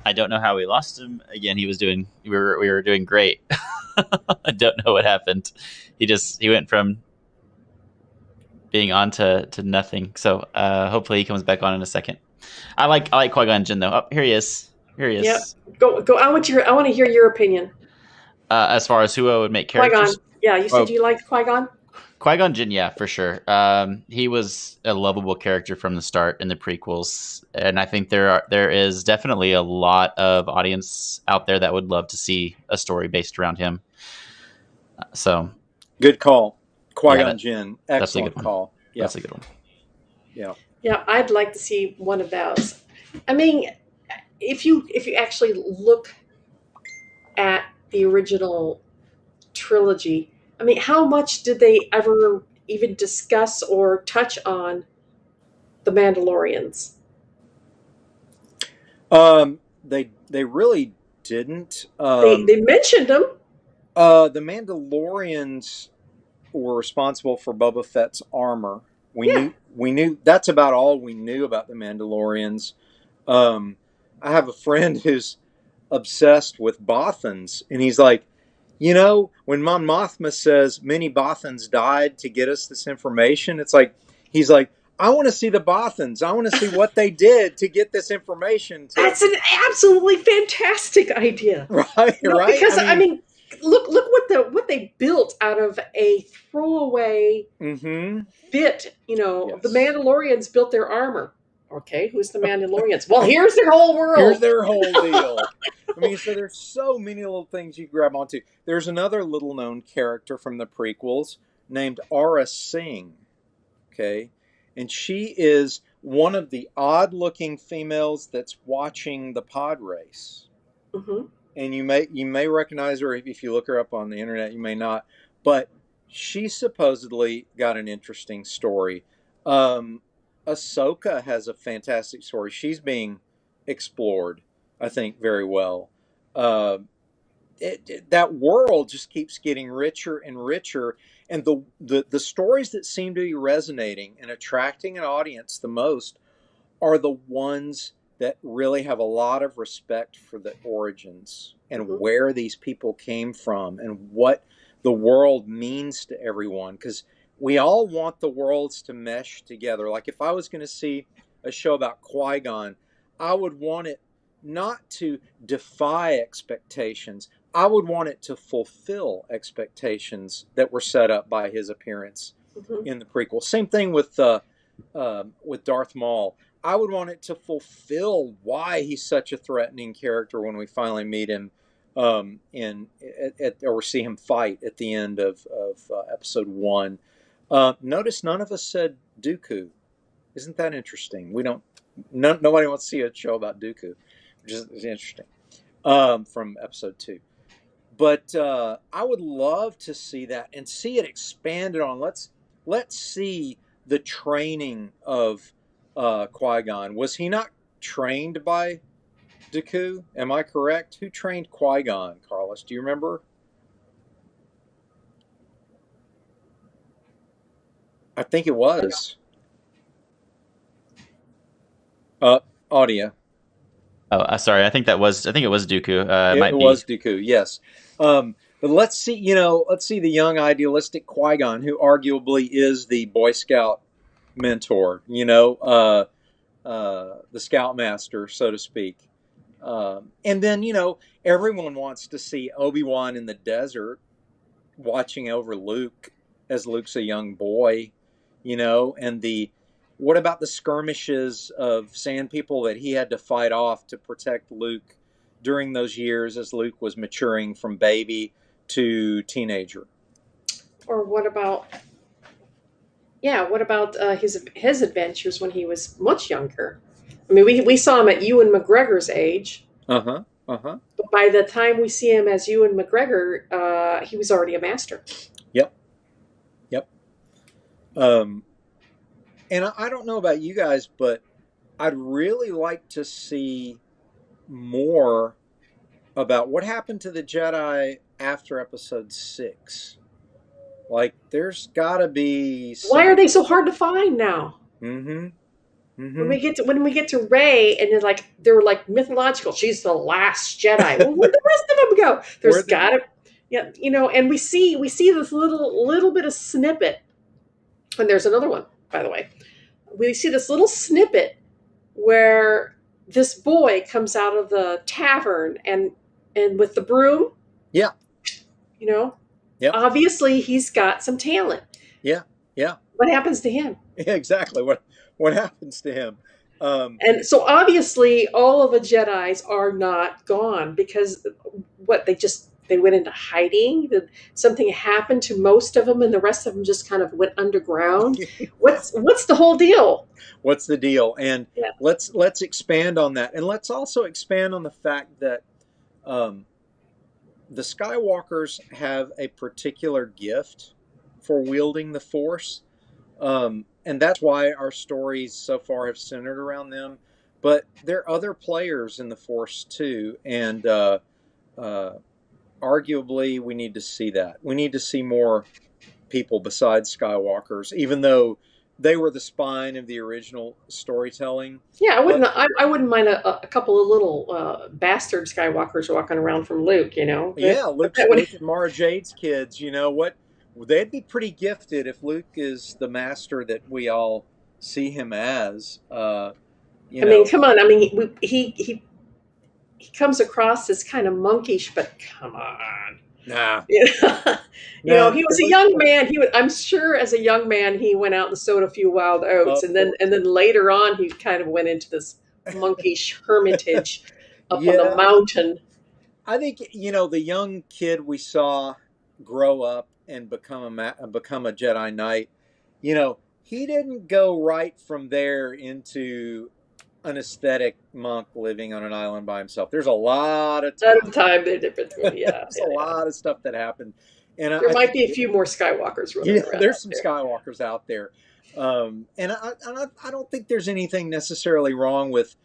I don't know how we lost him. Again, he was doing. We were doing great. I don't know what happened. He went from being on to nothing. So hopefully he comes back on in a second. I like Qui-Gon Jinn though. Oh, here he is. Here he Yep. is. Go. I want to hear your opinion. As far as who I would make Qui-Gon. characters, Yeah, you said oh, you liked Qui-Gon. Qui-Gon Jinn, yeah, for sure. He was a lovable character from the start in the prequels, and I think there is definitely a lot of audience out there that would love to see a story based around him. So Good call. yeah, Qui-Gon Jinn. that's a good Excellent one. call. Yeah. That's a good one. Yeah. Yeah, I'd like to see one of those. I mean, if you actually look at the original trilogy, I mean, how much did they ever even discuss or touch on the Mandalorians? They really didn't. They mentioned them. The Mandalorians were responsible for Boba Fett's armor. Yeah, We knew that's about all we knew about the Mandalorians. Um, I have a friend who's obsessed with Bothans, and he's like, when Mon Mothma says many Bothans died to get us this information, it's like he's like, I want to see the Bothans. I want to see what they did to get this information. that's an absolutely fantastic idea. Right, right. Because I mean, look what they built out of a throwaway Mm-hmm. bit. The Yes. Mandalorians built their armor. Okay, who's the Mandalorians? Well, here's their whole world. Here's their whole deal. I mean, so there's so many little things you grab onto. There's another little known character from the prequels named Aura Singh. Okay. And she is one of the odd looking females that's watching the pod race. Mm-hmm. And you may recognize her if you look her up on the internet, you may not. But she supposedly got an interesting story. Ahsoka has a fantastic story. She's being explored, I think, very well. That world just keeps getting richer and richer, and the stories that seem to be resonating and attracting an audience the most are the ones that really have a lot of respect for the origins and Mhm. where these people came from and what the world means to everyone. Because we all want the worlds to mesh together. Like if I was going to see a show about Qui-Gon, I would want it not to defy expectations. I would want it to fulfill expectations that were set up by his appearance Mhm. in the prequel. Same thing with Darth Maul. I would want it to fulfill why he's such a threatening character when we finally meet him or see him fight at the end of episode 1. Notice none of us said Dooku. Isn't that interesting? Nobody wants to see a show about Dooku, which is interesting, from episode 2. But I would love to see that and see it expanded on. Let's see the training of Qui-Gon. Was he not trained by Dooku? Am I correct? Who trained Qui-Gon, Carlos? Do you remember? I think it was. Audio. Oh, sorry. I think it was Dooku. It It might was be. Dooku, yes. But let's see the young idealistic Qui-Gon, who arguably is the Boy Scout mentor, the Scoutmaster, so to speak. And then, everyone wants to see Obi-Wan in the desert watching over Luke as Luke's a young boy, and what about the skirmishes of Sand People that he had to fight off to protect Luke during those years as Luke was maturing from baby to teenager? Or what about his adventures when he was much younger? I mean, we saw him at Ewan McGregor's age, Uh-huh. Uh-huh. but by the time we see him as Ewan McGregor, he was already a master. Yep. Yep. And I don't know about you guys, but I'd really like to see more about what happened to the Jedi after episode 6. Like, there's got to be Why some. are they so hard to find now? Mm-hmm. When Mm-hmm. we get to Rey, and they're like mythological. She's the last Jedi. Well, where'd the rest of them go? There's got to, yeah, and we see this little bit of snippet. And there's another one, by the way. We see this little snippet where this boy comes out of the tavern and with the broom. Yeah. Yep. Obviously he's got some talent. Yeah. Yeah. What happens to him? Yeah, exactly. What happens to him? And so obviously all of the Jedis are not gone because they went into hiding. Something happened to most of them, and the rest of them just kind of went underground. What's the whole deal? What's the deal? And yeah. let's expand on that, and let's also expand on the fact that the Skywalkers have a particular gift for wielding the Force, and that's why our stories so far have centered around them. But there are other players in the Force too, and arguably we need to see that. We need to see more people besides Skywalkers, even though they were the spine of the original storytelling. Yeah, I wouldn't mind a couple of little bastard Skywalkers walking around from Luke. Yeah, Luke and Mara Jade's kids. They'd be pretty gifted if Luke is the master that we all see him as. mean, come on. I mean, he comes across as kind of monkish, but come on. Nah. He was a young man. I'm sure as a young man he went out and sowed a few wild oats, and then later on he kind of went into this monkish hermitage up on the mountain. I think the young kid we saw grow up and become a Jedi Knight. He didn't go right from there into an aesthetic monk living on an island by himself. There's a lot of time difference. Yeah, there's a lot of stuff that happened, and there might be a few more Skywalkers running around. There's some Skywalkers out there, and I don't think there's anything necessarily wrong with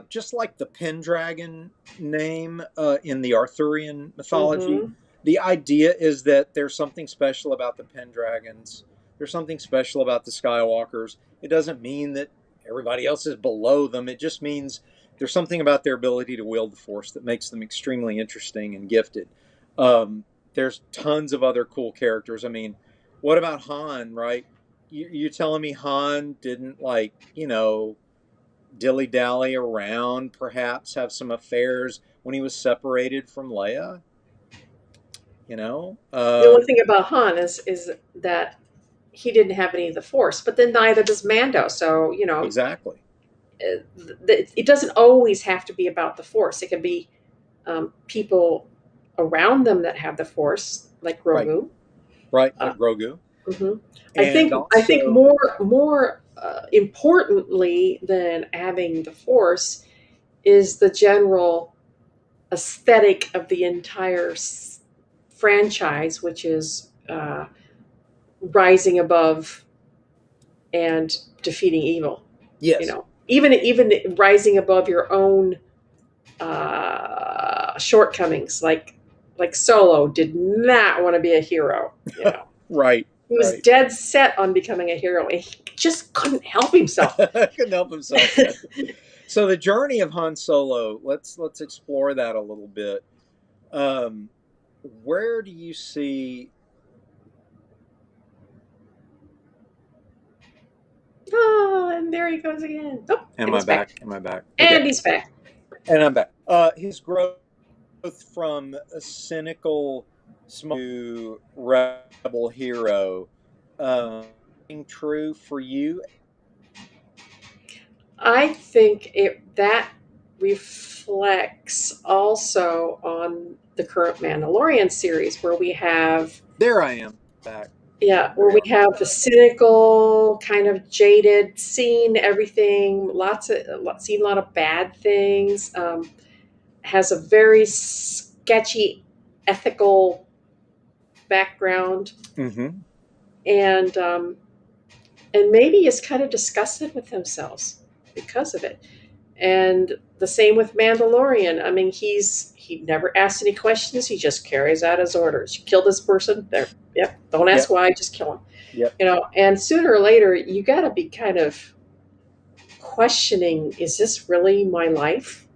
just like the Pendragon name in the Arthurian mythology. Mm-hmm. The idea is that there's something special about the Pendragons. There's something special about the Skywalkers. It doesn't mean that everybody else is below them. It just means there's something about their ability to wield the Force that makes them extremely interesting and gifted. There's tons of other cool characters. I mean, what about Han, right? You're telling me Han didn't, like, dilly-dally around, perhaps have some affairs when he was separated from Leia? The only thing about Han is that he didn't have any of the Force, but then neither does Mando. So Exactly. it doesn't always have to be about the Force. It can be people around them that have the Force, like Grogu. Right, like Grogu. Mhm. And I think also, more importantly than having the Force is the general aesthetic of the entire franchise, which is rising above and defeating evil. yes. Even rising above your own shortcomings, like Solo did not want to be a hero. Right, He was right. dead set on becoming a hero, and he just couldn't help himself. Couldn't help himself. So the journey of Han Solo, let's explore that a little bit. Where do you see? Oh, and there he goes again. Oh, and he's back. Am I back? Okay, And he's back. and I'm back. His growth from a cynical to rebel hero, true for you? I think that reflects also on the current Mandalorian series, where we have There I am, back. where we have the cynical, kind of jaded, seen everything, seen a lot of bad things. Has a very sketchy ethical background, Mm-hmm. and maybe is kind of disgusted with themselves because of it. And the same with Mandalorian. I mean, he never asks any questions. He just carries out his orders. You kill this person, there. Yep. Don't ask why. Just kill him. Yep. And sooner or later, you got to be kind of questioning: is this really my life?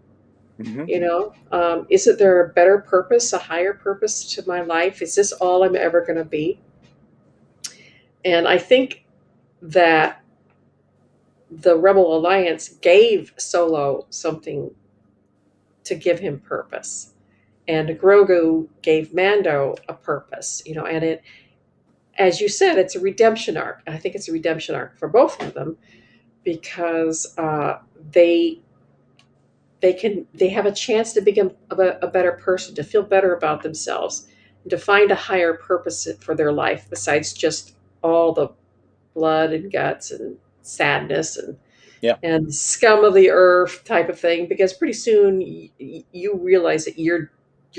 Mm-hmm. Isn't there a better purpose, a higher purpose to my life? Is this all I'm ever going to be? And I think that the Rebel Alliance gave Solo something to give him purpose, and Grogu gave Mando a purpose. And it, as you said, it's a redemption arc. I think it's a redemption arc for both of them, because they have a chance to become a better person, to feel better about themselves, and to find a higher purpose for their life besides just all the blood and guts and sadness and scum of the earth type of thing. Because pretty soon you realize that you're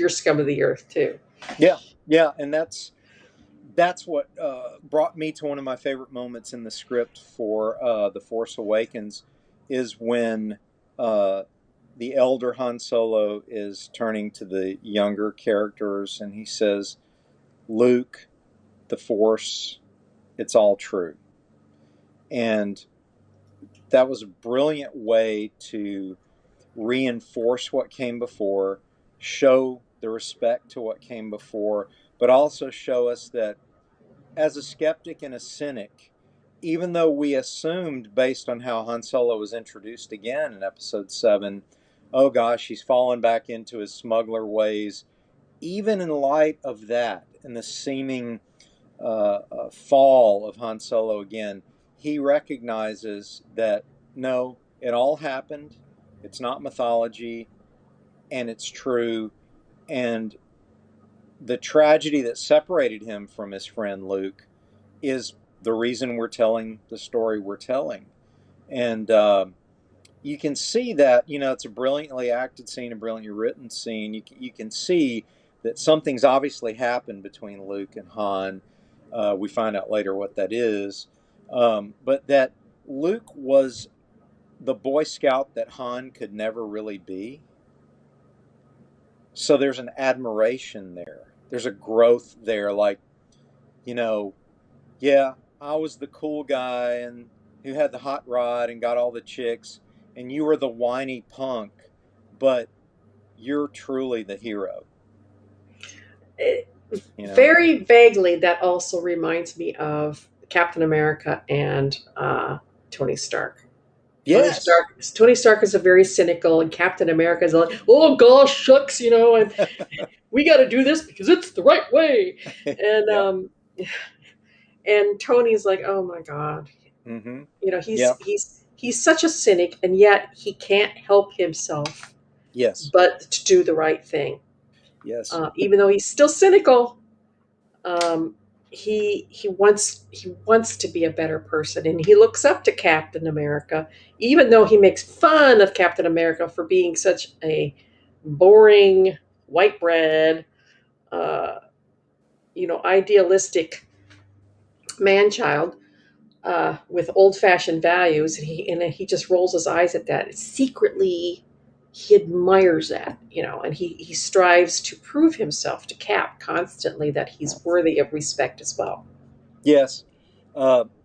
scum of the earth too. Yeah, and that's what brought me to one of my favorite moments in the script for The Force Awakens, is when the elder Han Solo is turning to the younger characters and he says, Luke, the Force, it's all true. And that was a brilliant way to reinforce what came before, show the respect to what came before, but also show us that as a skeptic and a cynic, even though we assumed, based on how Han Solo was introduced again in Episode 7, oh gosh, he's fallen back into his smuggler ways, even in light of that and the seeming fall of Han Solo again, he recognizes that no, it all happened, it's not mythology, and it's true, and the tragedy that separated him from his friend Luke is the reason we're telling the story we're telling. And you can see that, it's a brilliantly acted scene, a brilliantly written scene. You can see that something's obviously happened between Luke and Han. We find out later what that is. But that Luke was the Boy Scout that Han could never really be. So there's an admiration there. There's a growth there. Like, yeah, I was the cool guy, and who had the hot rod and got all the chicks, and you were the whiny punk, but you're truly the hero, It, you know? very vaguely, that also reminds me of Captain America and Tony Stark. Tony Yes. Stark. Tony Stark is a very cynical, and Captain America is like, "Oh gosh, shucks, and we got to do this because it's the right way." And Yep. and Tony's like, "Oh my god, Mm-hmm. he's Yep. he's such a cynic, and yet he can't help himself Yes. but to do the right thing, Yes. even though he's still cynical." Um, he wants to be a better person, and he looks up to Captain America, even though he makes fun of Captain America for being such a boring white bread, uh, idealistic man child with old fashioned values, and he just rolls his eyes at that. Secretly, he admires that, and he strives to prove himself to Cap constantly that he's worthy of respect as well. Yes.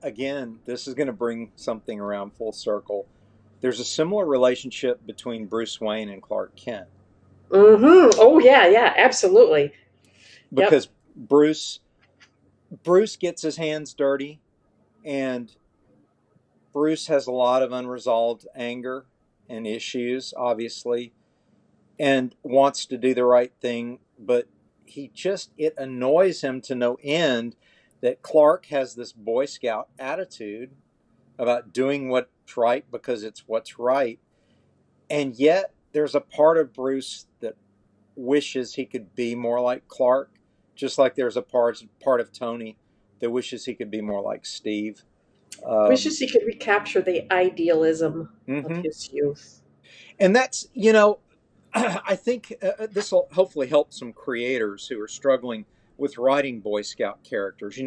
Again, this is going to bring something around full circle. There's a similar relationship between Bruce Wayne and Clark Kent Oh yeah, yeah, absolutely. Yep. because Bruce gets his hands dirty, and Bruce has a lot of unresolved anger and issues, obviously, and wants to do the right thing, but it annoys him to no end that Clark has this Boy Scout attitude about doing what's right because it's what's right. And yet there's a part of Bruce that wishes he could be more like Clark, just like there's a part of Tony that wishes he could be more like Steve. Um, Wishes he could recapture the idealism of mhm. his youth. And that's, I think this will hopefully help some creators who are struggling with writing Boy Scout characters.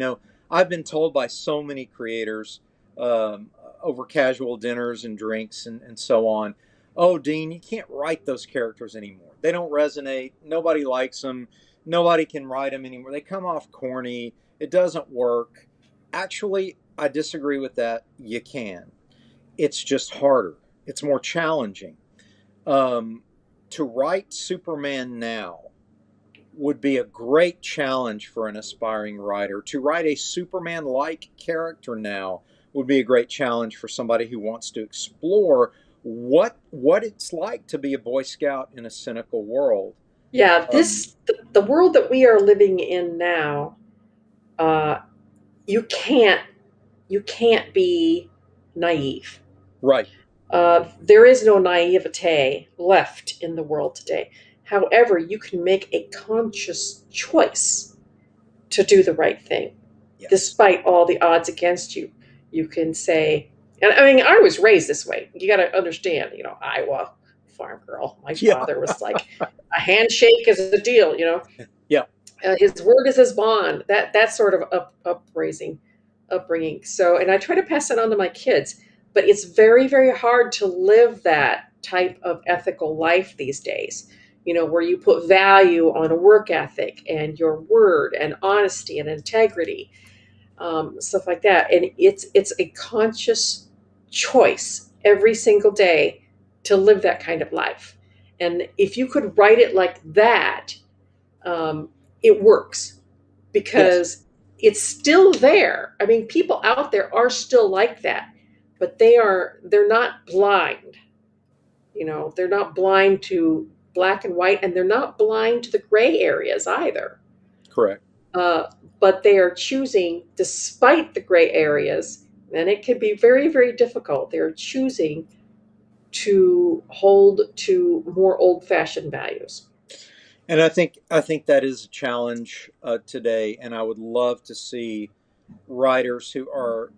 I've been told by so many creators over casual dinners and drinks and so on, oh, Dean, you can't write those characters anymore. They don't resonate. Nobody likes them. Nobody can write them anymore. They come off corny. It doesn't work. Actually, I disagree with that. You can. It's just harder. It's more challenging. Um, to write Superman now would be a great challenge for an aspiring writer. To write a Superman like character now would be a great challenge for somebody who wants to explore what it's like to be a Boy Scout in a cynical world. Yeah, Um, the world that we are living in now, uh, you can't you can't be naive. right. There is no naivete left in the world today. However, you can make a conscious choice to do the right thing, Yes. despite all the odds against you. You can say, and I mean, I was raised this way. You got to understand, Iowa farm girl. My Yeah. father was like, a handshake is a deal, Yeah. his word is his bond. That sort of upbringing. So, and I try to pass that on to my kids, but it's very, very hard to live that type of ethical life these days. Where you put value on a work ethic and your word and honesty and integrity, stuff like that. And it's a conscious choice every single day to live that kind of life. And if you could write it like that, um, it works Yes. because it's still there. I mean, people out there are still like that, but they're not blind. They're not blind to black and white, and they're not blind to the gray areas either. Correct. Uh, but they are choosing, despite the gray areas, and it can be very, very difficult. They're choosing to hold to more old-fashioned values. And I think that is a challenge today, and I would love to see writers who are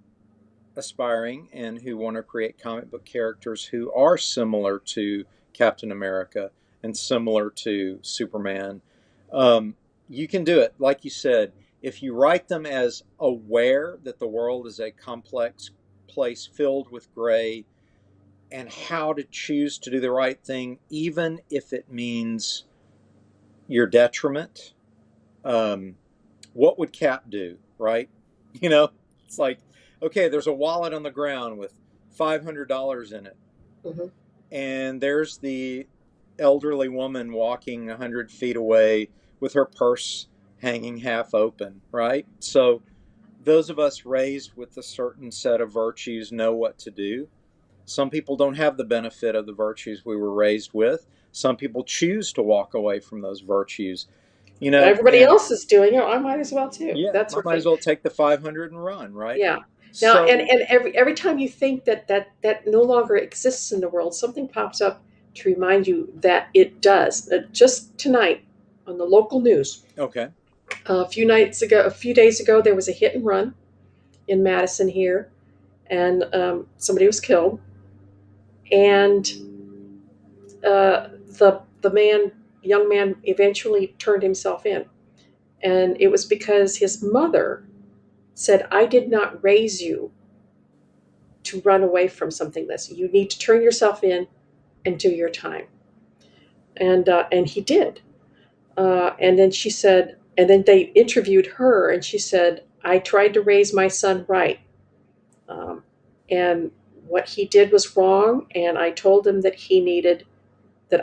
aspiring and who want to create comic book characters who are similar to Captain America and similar to Superman. Um, you can do it, like you said, if you write them as aware that the world is a complex place filled with gray and how to choose to do the right thing, even if it means your detriment. Um, what would Cap do, right? You know, it's like okay, there's a wallet on the ground with $500 in it, Mm-hmm. and there's the elderly woman walking 100 feet away with her purse hanging half open, right? So those of us raised with a certain set of virtues know what to do. Some people don't have the benefit of the virtues we were raised with. Some people choose to walk away from those virtues, Everybody and else is doing it. I might as well too. yeah, That I sort of might thing. as well take the 500 and run, right? Yeah. Now, and So, every time you think that no longer exists in the world, something pops up to remind you that it does. Just tonight on the local news, okay. a few days ago, there was a hit and run in Madison here, and somebody was killed, and the young man, eventually turned himself in, and it was because his mother said, "I did not raise you to run away from something this. You need to turn yourself in and do your time." And he did. And then she said, and then they interviewed her, and she said, "I tried to raise my son right, um, and what he did was wrong. And I told him that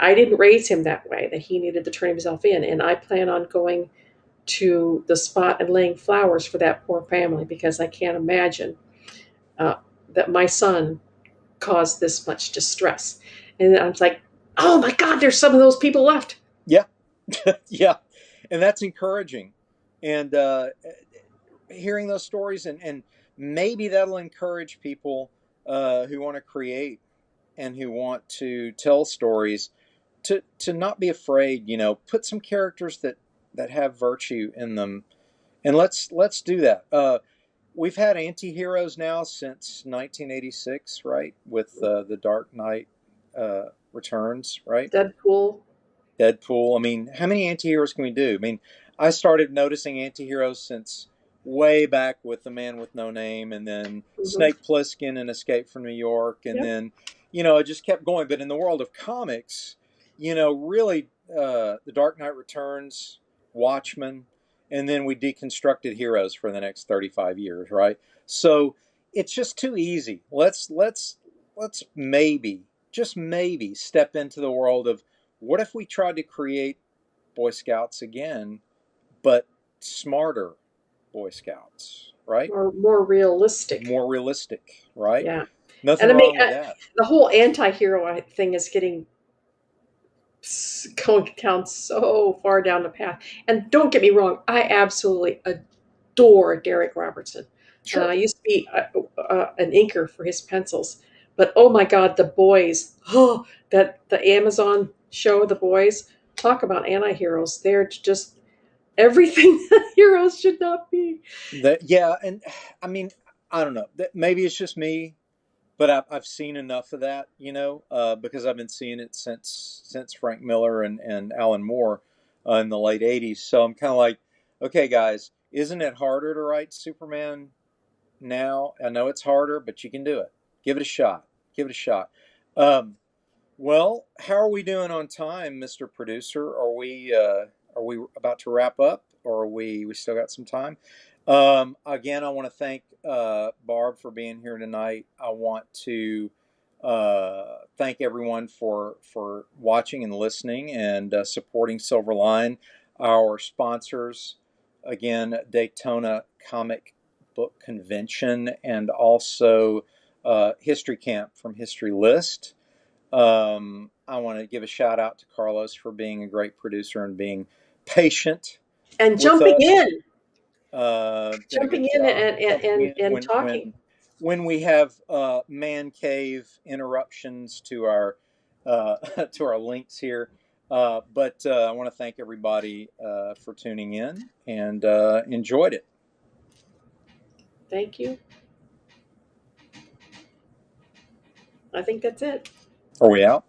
I didn't raise him that way. That he needed to turn himself in. And I plan on going to the spot and laying flowers for that poor family because I can't imagine uh, that my son caused this much distress." And I was like, "Oh my God, there's some of those people left." Yeah. Yeah. And that's encouraging. And hearing those stories, and maybe that'll encourage people who want to create and who want to tell stories to not be afraid, put some characters that have virtue in them, and let's do that. We've had anti-heroes now since 1986, right? With the Dark Knight Returns, right? Deadpool. Deadpool. I mean, how many anti-heroes can we do? I mean, I started noticing anti-heroes since way back with The Man with No Name, and then Hmm. Snake Plissken in Escape from New York, and Yep. then, it just kept going. But in the world of comics, really, The Dark Knight Returns, Watchmen, and then we deconstructed heroes for the next 35 years, right? So it's just too easy. Let's maybe, just maybe, step into the world of, what if we tried to create Boy Scouts again, but smarter Boy Scouts, right? More realistic. More realistic, right? Yeah. Nothing And I mean, wrong with that. the whole anti-hero thing is going down so far down the path. And don't get me wrong, I absolutely adore Derek Robertson. I Sure. used to be an inker for his pencils, but oh my God, The Boys! Oh, that the Amazon show, The Boys. Talk about anti-heroes. They're just everything that heroes should not be. Yeah, and I mean, I don't know. Maybe it's just me, but I've seen enough of that, because I've been seeing it since Frank Miller and Alan Moore in the late '80s. So I'm kind of like, okay, guys, isn't it harder to write Superman now? I know it's harder, but you can do it. Give it a shot. Give it a shot. Um, well, how are we doing on time, Mr. Producer? Are we about to wrap up, or are we still got some time? Again, I want to thank Barb for being here tonight. I want to thank everyone for watching and listening and supporting Silverline, our sponsors. Again, Daytona Comic Book Convention, and also History Camp from History List. I want to give a shout out to Carlos for being a great producer and being patient And with jumping us. in, Did a good and job jumping in and when talking. when we have man cave interruptions to our to our links here. But I want to thank everybody for tuning in and enjoyed it. Thank you. I think that's it. Are we out?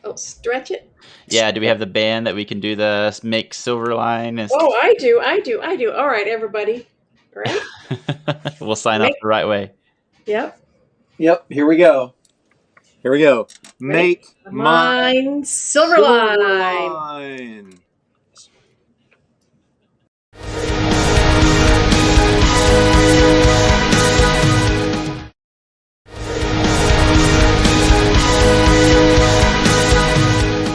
Oh, stretch it. Yeah, do we have the band that we can do the make Silverline? Oh, I do. I do. I do. All right, everybody. All right. We'll sign off Make. the right way. Yep. Yep. Here we go. Here we go. Ready? Make mine Mine, Silverline. Silverline.